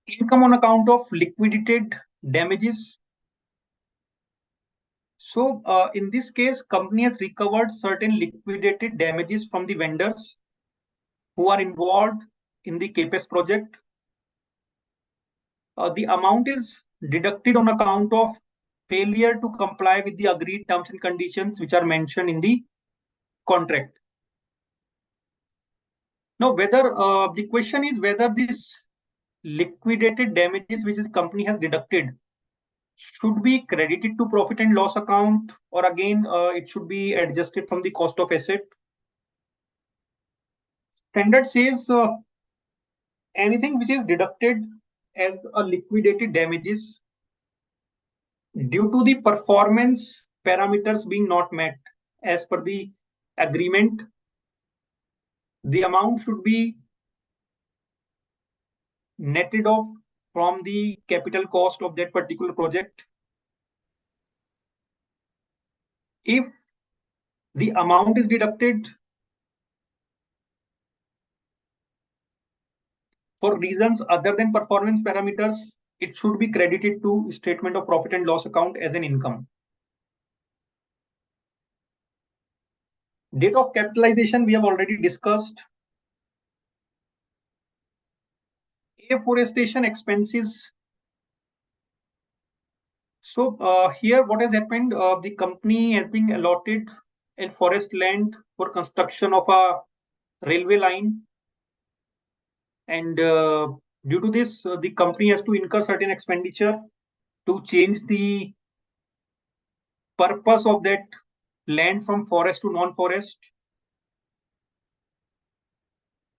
S5: Income on account of liquidated damages. So in this case, company has recovered certain liquidated damages from the vendors who are involved in the CAPEX project. The amount is deducted on account of failure to comply with the agreed terms and conditions which are mentioned in the contract. Now, whether the question is whether this liquidated damages which the company has deducted should be credited to profit and loss account, or again it should be adjusted from the cost of asset. Standard says anything which is deducted as a liquidated damages due to the performance parameters being not met as per the agreement, the amount should be netted off from the capital cost of that particular project. If the amount is deducted for reasons other than performance parameters, it should be credited to statement of profit and loss account as an income. Date of capitalization we have already discussed. Afforestation expenses. So here what has happened, the company has been allotted a forest land for construction of a railway line, and due to this the company has to incur certain expenditure to change the purpose of that land from forest to non-forest.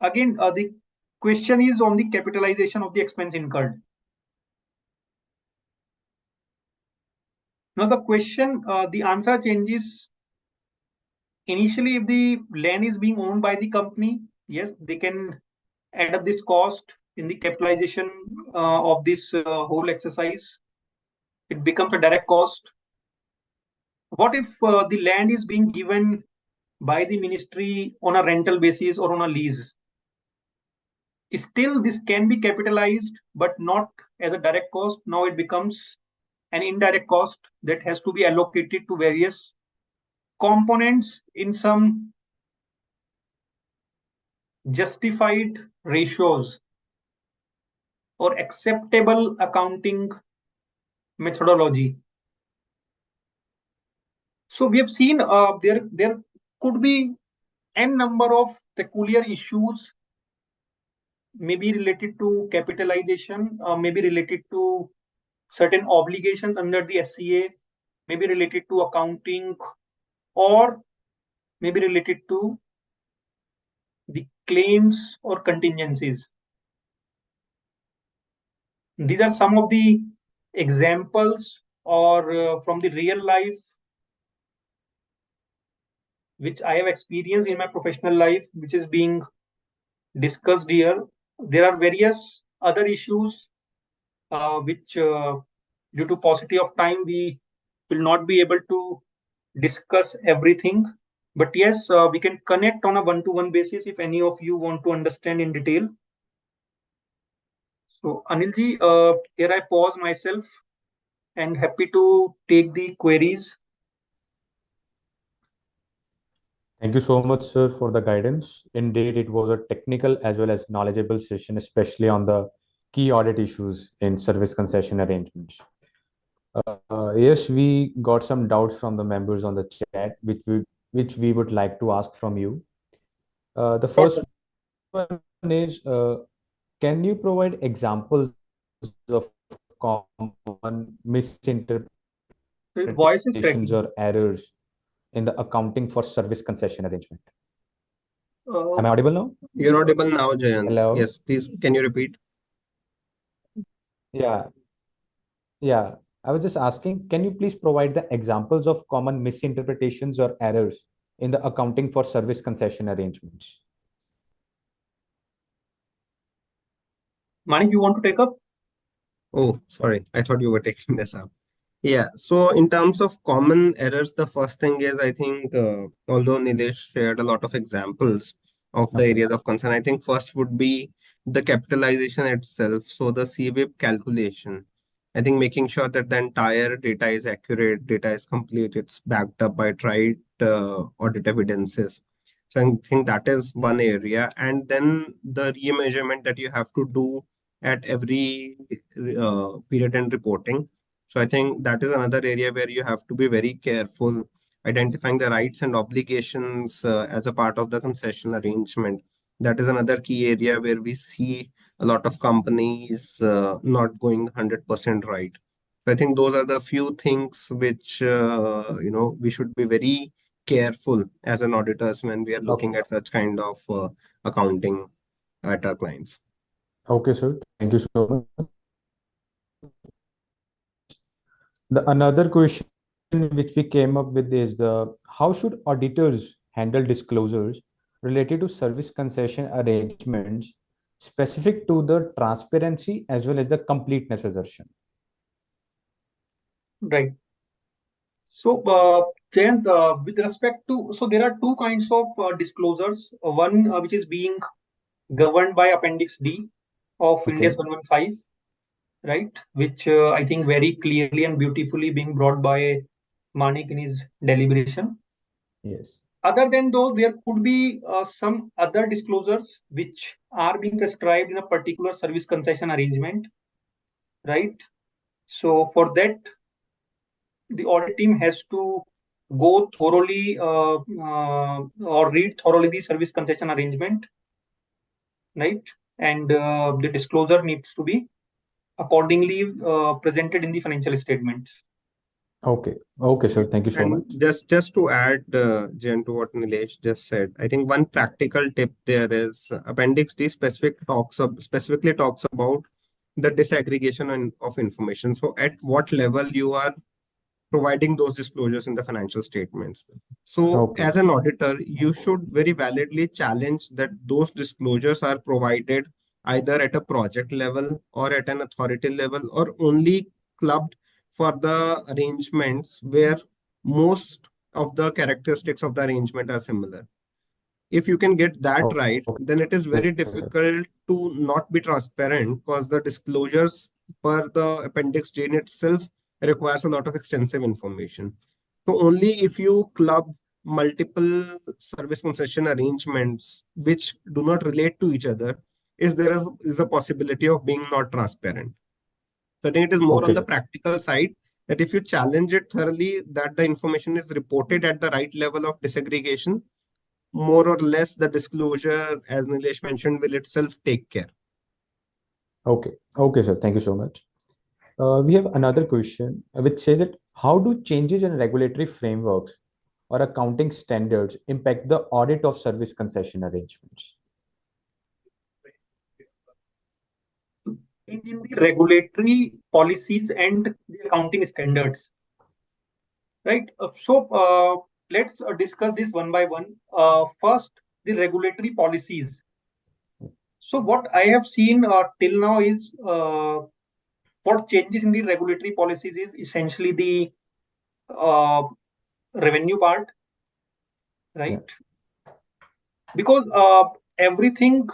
S5: Again, the question is on the capitalization of the expense incurred. Now the question, the answer changes. Initially, if the land is being owned by the company, yes, they can add up this cost in the capitalization of this whole exercise. It becomes a direct cost. What if the land is being given by the ministry on a rental basis or on a lease? Still, this can be capitalized, but not as a direct cost. Now it becomes an indirect cost that has to be allocated to various components in some justified ratios or acceptable accounting methodology. So we have seen there could be n number of peculiar issues, maybe related to capitalization, maybe related to certain obligations under the SCA, maybe related to accounting, or maybe related to the claims or contingencies. These are some of the examples or from the real life which I have experienced in my professional life, which is being discussed here. There are various other issues which due to paucity of time we will not be able to discuss everything, but yes, we can connect on a one-to-one basis if any of you want to understand in detail. So Anilji, here I pause myself and happy to take the queries.
S2: Thank you so much, sir, for the guidance. Indeed, it was a technical as well as knowledgeable session, especially on the key audit issues in service concession arrangements. Yes, we got some doubts from the members on the chat, which we would like to ask from you. The first one is, can you provide examples of common
S5: Voice is
S2: misinterpretations
S5: cracking.
S2: or errors in the accounting for service concession arrangement?
S5: Uh,
S2: Am I audible now?
S4: You're audible now, Jayan.
S2: Hello?
S4: Yes, please, can you repeat?
S2: Yeah, yeah. I was just asking, can you please provide the examples of common misinterpretations or errors in the accounting for service concession arrangements?
S5: Manik, you want to take up?
S4: Oh, sorry. I thought you were taking this up. Yeah. So in terms of common errors, the first thing is, I think, although Nilesh shared a lot of examples of the
S2: Okay.
S4: areas of concern, I think first would be the capitalization itself. So the CWIP calculation. I think making sure that the entire data is accurate, data is complete, it's backed up by tried audit evidences. So I think that is one area. And then the remeasurement that you have to do at every period end reporting. So I think that is another area where you have to be very careful identifying the rights and obligations as a part of the concession arrangement. That is another key area where we see a lot of companies not going 100% right. So I think those are the few things which we should be very careful as an auditors when we are looking
S2: Okay.
S4: at such kind of accounting at our clients.
S2: Okay, sir. Thank you so much. The another question which we came up with is the how should auditors handle disclosures related to service concession arrangements specific to the transparency as well as the completeness assertion?
S5: Right. So, Jayant, with respect to, so there are two kinds of disclosures. One which is being governed by Appendix D of India's
S2: Okay.
S5: 115, right? Which I think very clearly and beautifully being brought by Manik in his deliberation.
S2: Yes.
S5: Other than those, there could be some other disclosures which are being prescribed in a particular service concession arrangement, right? So for that, the audit team has to go thoroughly or read thoroughly the service concession arrangement, right? And the disclosure needs to be accordingly presented in the financial statements.
S2: Okay. Okay, sir. Thank you so
S4: And
S2: much.
S4: just to add, Jen, to what Nilesh just said, I think one practical tip there is Appendix D specifically talks about the disaggregation of information. So at what level you are providing those disclosures in the financial statements. So
S2: Okay.
S4: as an auditor, you should very validly challenge that those disclosures are provided either at a project level or at an authority level or only clubbed for the arrangements where most of the characteristics of the arrangement are similar. If you can get that right,
S2: Okay,
S4: then it is very
S2: sir.
S4: difficult to not be transparent because the disclosures per the Appendix J in itself requires a lot of extensive information. So only if you club multiple service concession arrangements which do not relate to each other is a possibility of being not transparent. So I think it is more on
S2: Okay,
S4: the
S2: sir.
S4: practical side that if you challenge it thoroughly, that the information is reported at the right level of disaggregation, more or less the disclosure, as Nilesh mentioned, will itself take care.
S2: Okay. Okay, sir. Thank you so much. We have another question which says that how do changes in regulatory frameworks or accounting standards impact the audit of service concession arrangements?
S5: In the regulatory policies and the accounting standards, right? Let's discuss this one by one. First, the regulatory policies. So what I have seen till now is what changes in the regulatory policies is essentially the uh, revenue part,
S2: Yeah.
S5: right? Because everything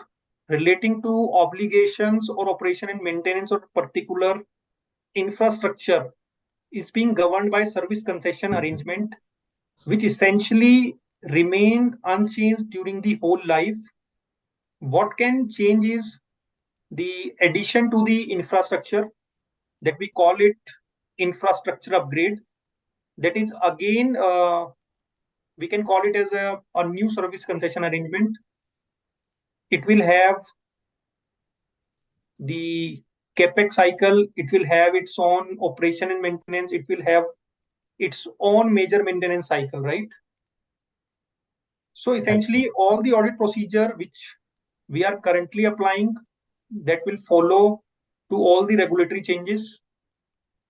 S5: relating to obligations or operation and maintenance of particular infrastructure is being governed by service concession arrangement, which essentially remain unchanged during the whole life. What can change is the addition to the infrastructure, that we call it infrastructure upgrade. That is again, we can call it as a new service concession arrangement. It will have the capex cycle, it will have its own operation and maintenance, it will have its own major maintenance cycle, right? So essentially, all the audit procedure which we are currently applying, that will follow to all the regulatory changes.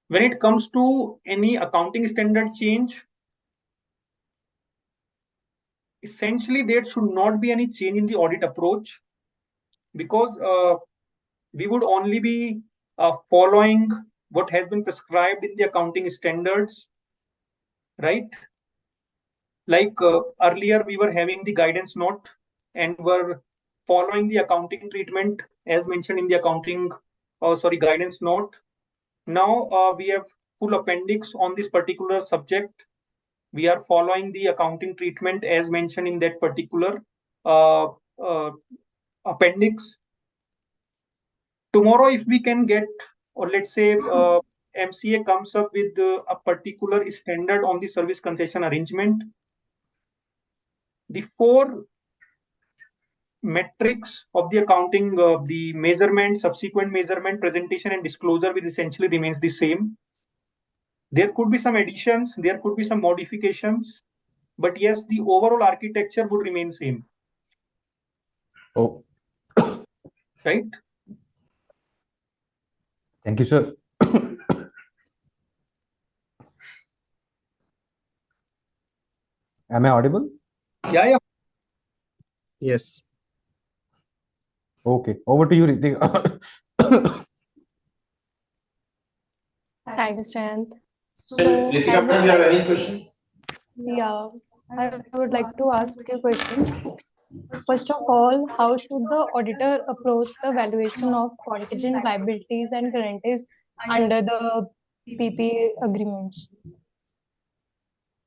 S5: When it comes to any accounting standard change, essentially there should not be any change in the audit approach, because we would only be following what has been prescribed in the accounting standards, right? Like earlier, we were having the guidance note and were following the accounting treatment as mentioned in the guidance note. Now we have full appendix on this particular subject. We are following the accounting treatment as mentioned in that particular uh, uh, appendix. Tomorrow, if we can get, or let's say MCA comes up with a particular standard on the service concession arrangement, the four metrics of the accounting, the measurement, subsequent measurement, presentation, and disclosure will essentially remains the same. There could be some additions, there could be some modifications, but yes, the overall architecture would remain same,
S2: Oh,
S5: right?
S2: thank you, sir. Am I audible?
S5: Yeah.
S4: Yes.
S2: Okay, over to you, Ritika.
S3: Thanks, Chant.
S6: So,
S3: So
S6: Ritika,
S3: I
S6: do
S3: would
S6: you have
S3: like,
S6: any question?
S3: yeah, I would like to ask you questions. First of all, how should the auditor approach the valuation of contingent liabilities and guarantees under the PPA agreements?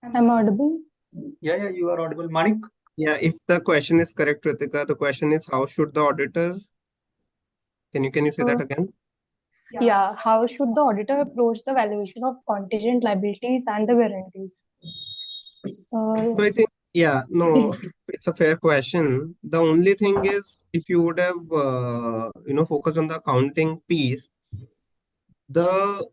S3: Am I audible?
S5: Yeah, you are audible. Manik?
S4: Yeah, if the question is correct, Ritika, the question is how should the auditor? Can you say that
S3: Uh,
S4: again?
S3: Yeah, how should the auditor approach the valuation of contingent liabilities and the guarantees?
S4: So I think, yeah, no, it's a fair question. The only thing is, if you would have, focused on the accounting piece, the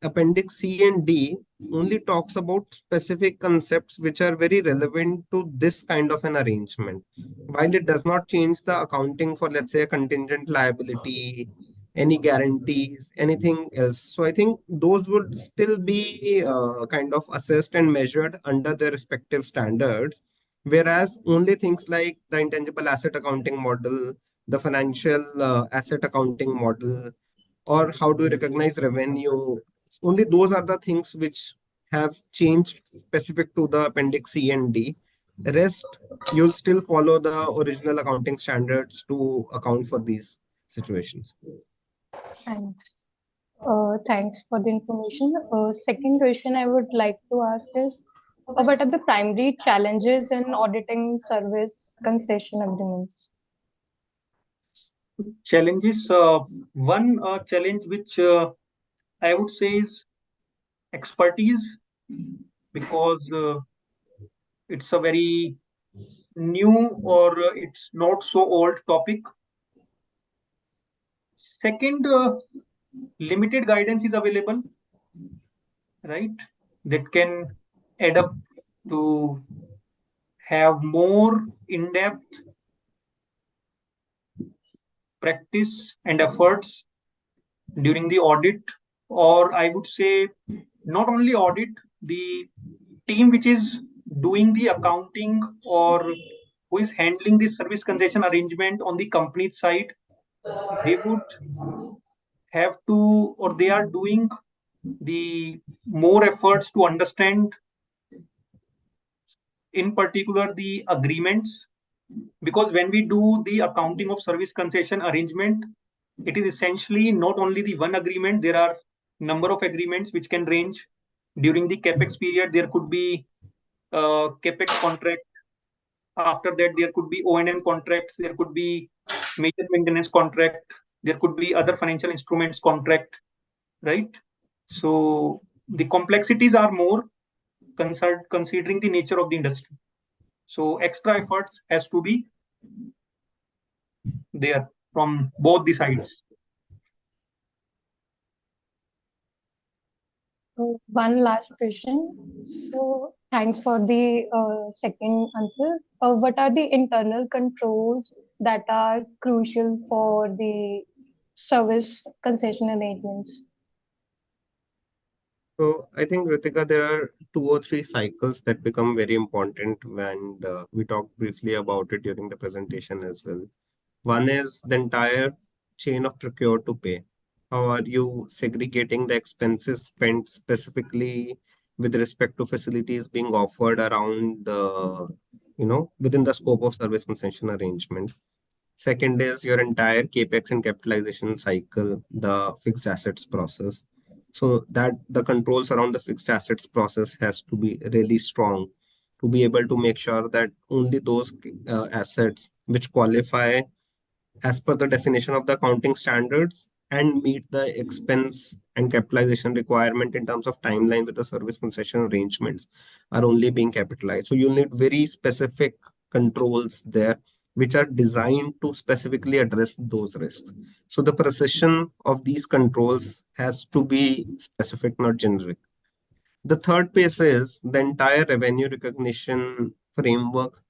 S4: Appendix C and D only talks about specific concepts which are very relevant to this kind of an arrangement. While it does not change the accounting for, let's say, a contingent liability, any guarantees, anything else. So I think those would still be kind of assessed and measured under their respective standards. Whereas only things like the intangible asset accounting model, the financial asset accounting model, or how do you recognize revenue, only those are the things which have changed specific to the Appendix C and D. Rest, you'll still follow the original accounting standards to account for these situations.
S3: Thanks. Thanks for the information. Second question I would like to ask is, what are the primary challenges in auditing service concession agreements?
S5: Challenges. One challenge which I would say is expertise, because it's a very new, or it's not so old topic. Second, limited guidance is available, right? That can add up to have more in-depth practice and efforts during the audit, or I would say not only audit, the team which is doing the accounting, or who is handling the service concession arrangement on the company side, they would have to, or they are doing the more efforts to understand in particular the agreements, because when we do the accounting of service concession arrangement, it is essentially not only the one agreement. There are number of agreements which can range. During the capex period, there could be capex contract. After that, there could be O&M contracts, there could be major maintenance contract, there could be other financial instruments contract, right? So the complexities are more considering the nature of the industry. So extra efforts has to be there from both the sides.
S3: One last question. So, thanks for the second answer. What are the internal controls that are crucial for the service concession arrangements?
S4: So I think, Ritika, there are 2 or 3 cycles that become very important when we talked briefly about it during the presentation as well. One is the entire chain of procure to pay. How are you segregating the expenses spent specifically with respect to facilities being offered around within the scope of service concession arrangement? Second is your entire capex and capitalization cycle, the fixed assets process. So that the controls around the fixed assets process has to be really strong to be able to make sure that only those assets which qualify as per the definition of the accounting standards and meet the expense and capitalization requirement in terms of timeline with the service concession arrangements are only being capitalized. So you'll need very specific controls there which are designed to specifically address those risks. So the precision of these controls has to be specific, not generic. The third piece is the entire revenue recognition framework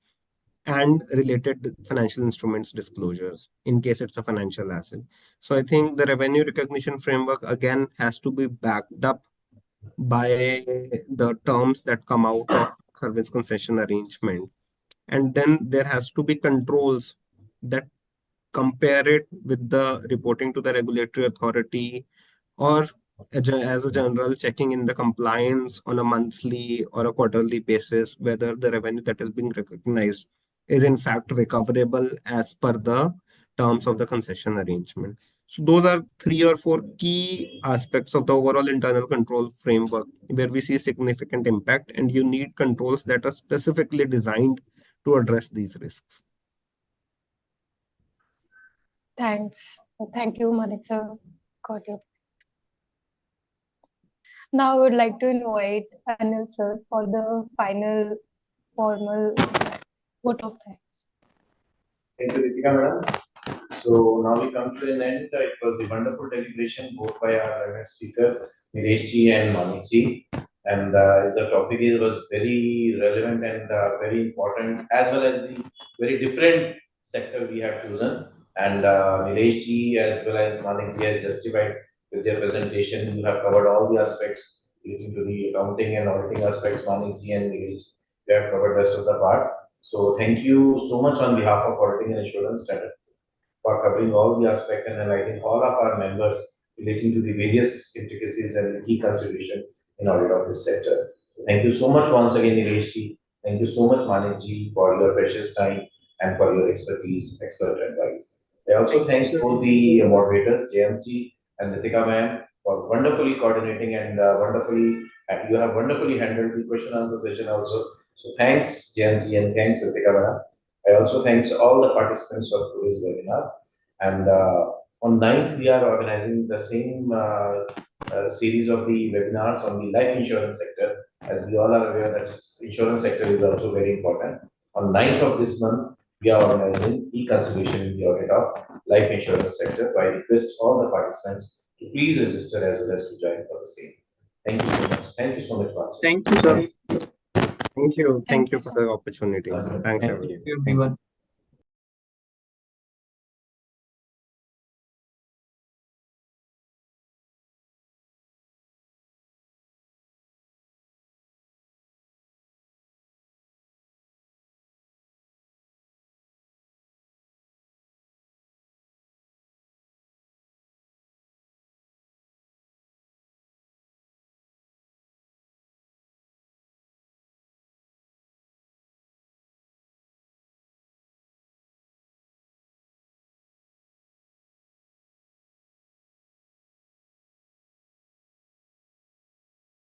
S4: and related financial instruments disclosures in case it's a financial asset. So I think the revenue recognition framework again has to be backed up by the terms that come out of service concession arrangement. And then there has to be controls that compare it with the reporting to the regulatory authority, or as a general checking in the compliance on a monthly or a quarterly basis, whether the revenue that is being recognized is in fact recoverable as per the terms of the concession arrangement. So those are 3 or 4 key aspects of the overall internal control framework where we see significant impact, and you need controls that are specifically designed to address these risks.
S3: Thanks. Thank you, Manik sir. Got you. Now I would like to invite Anil sir for the final formal vote of thanks.
S6: Thank you, Ritika madam. So now we come to an end. It was a wonderful deliberation both by our reverend speaker, Nilesh ji and Manik ji. And as the topic was very relevant and very important, as well as the very different sector we have chosen. And Nilesh ji as well as Manik ji has justified with their presentation. You have covered all the aspects relating to the accounting and auditing aspects. Manik ji and Nilesh, you have covered rest of the part. So thank you so much on behalf of Auditing and Insurance Standard for covering all the aspects and enlightening all of our members relating to the various intricacies and the key consideration in audit of this sector. Thank you so much once again, Nilesh ji. Thank you so much, Manik ji, for your precious time and for your expertise, expert advice. I also thanks both the moderators, JM ji and Nitika ma'am, for wonderfully coordinating and you have wonderfully handled the question answer session also. So thanks, JM ji, and thanks, Nitika ma'am. I also thanks all the participants of today's webinar. And on 9th, we are organizing the same series of the webinars on the life insurance sector. As we all are aware that insurance sector is also very important. On 9th of this month, we are organizing e-consultation in the audit of life insurance sector. So I request all the participants to please register as well as to join for the same. Thank you so much. Thank you so much, Vats.
S5: Thank you, sir.
S4: Thank you. Thank you
S3: you,
S4: for
S3: sir.
S4: the opportunity. Thanks,
S2: Thank
S4: everyone.
S2: you.
S5: Everyone.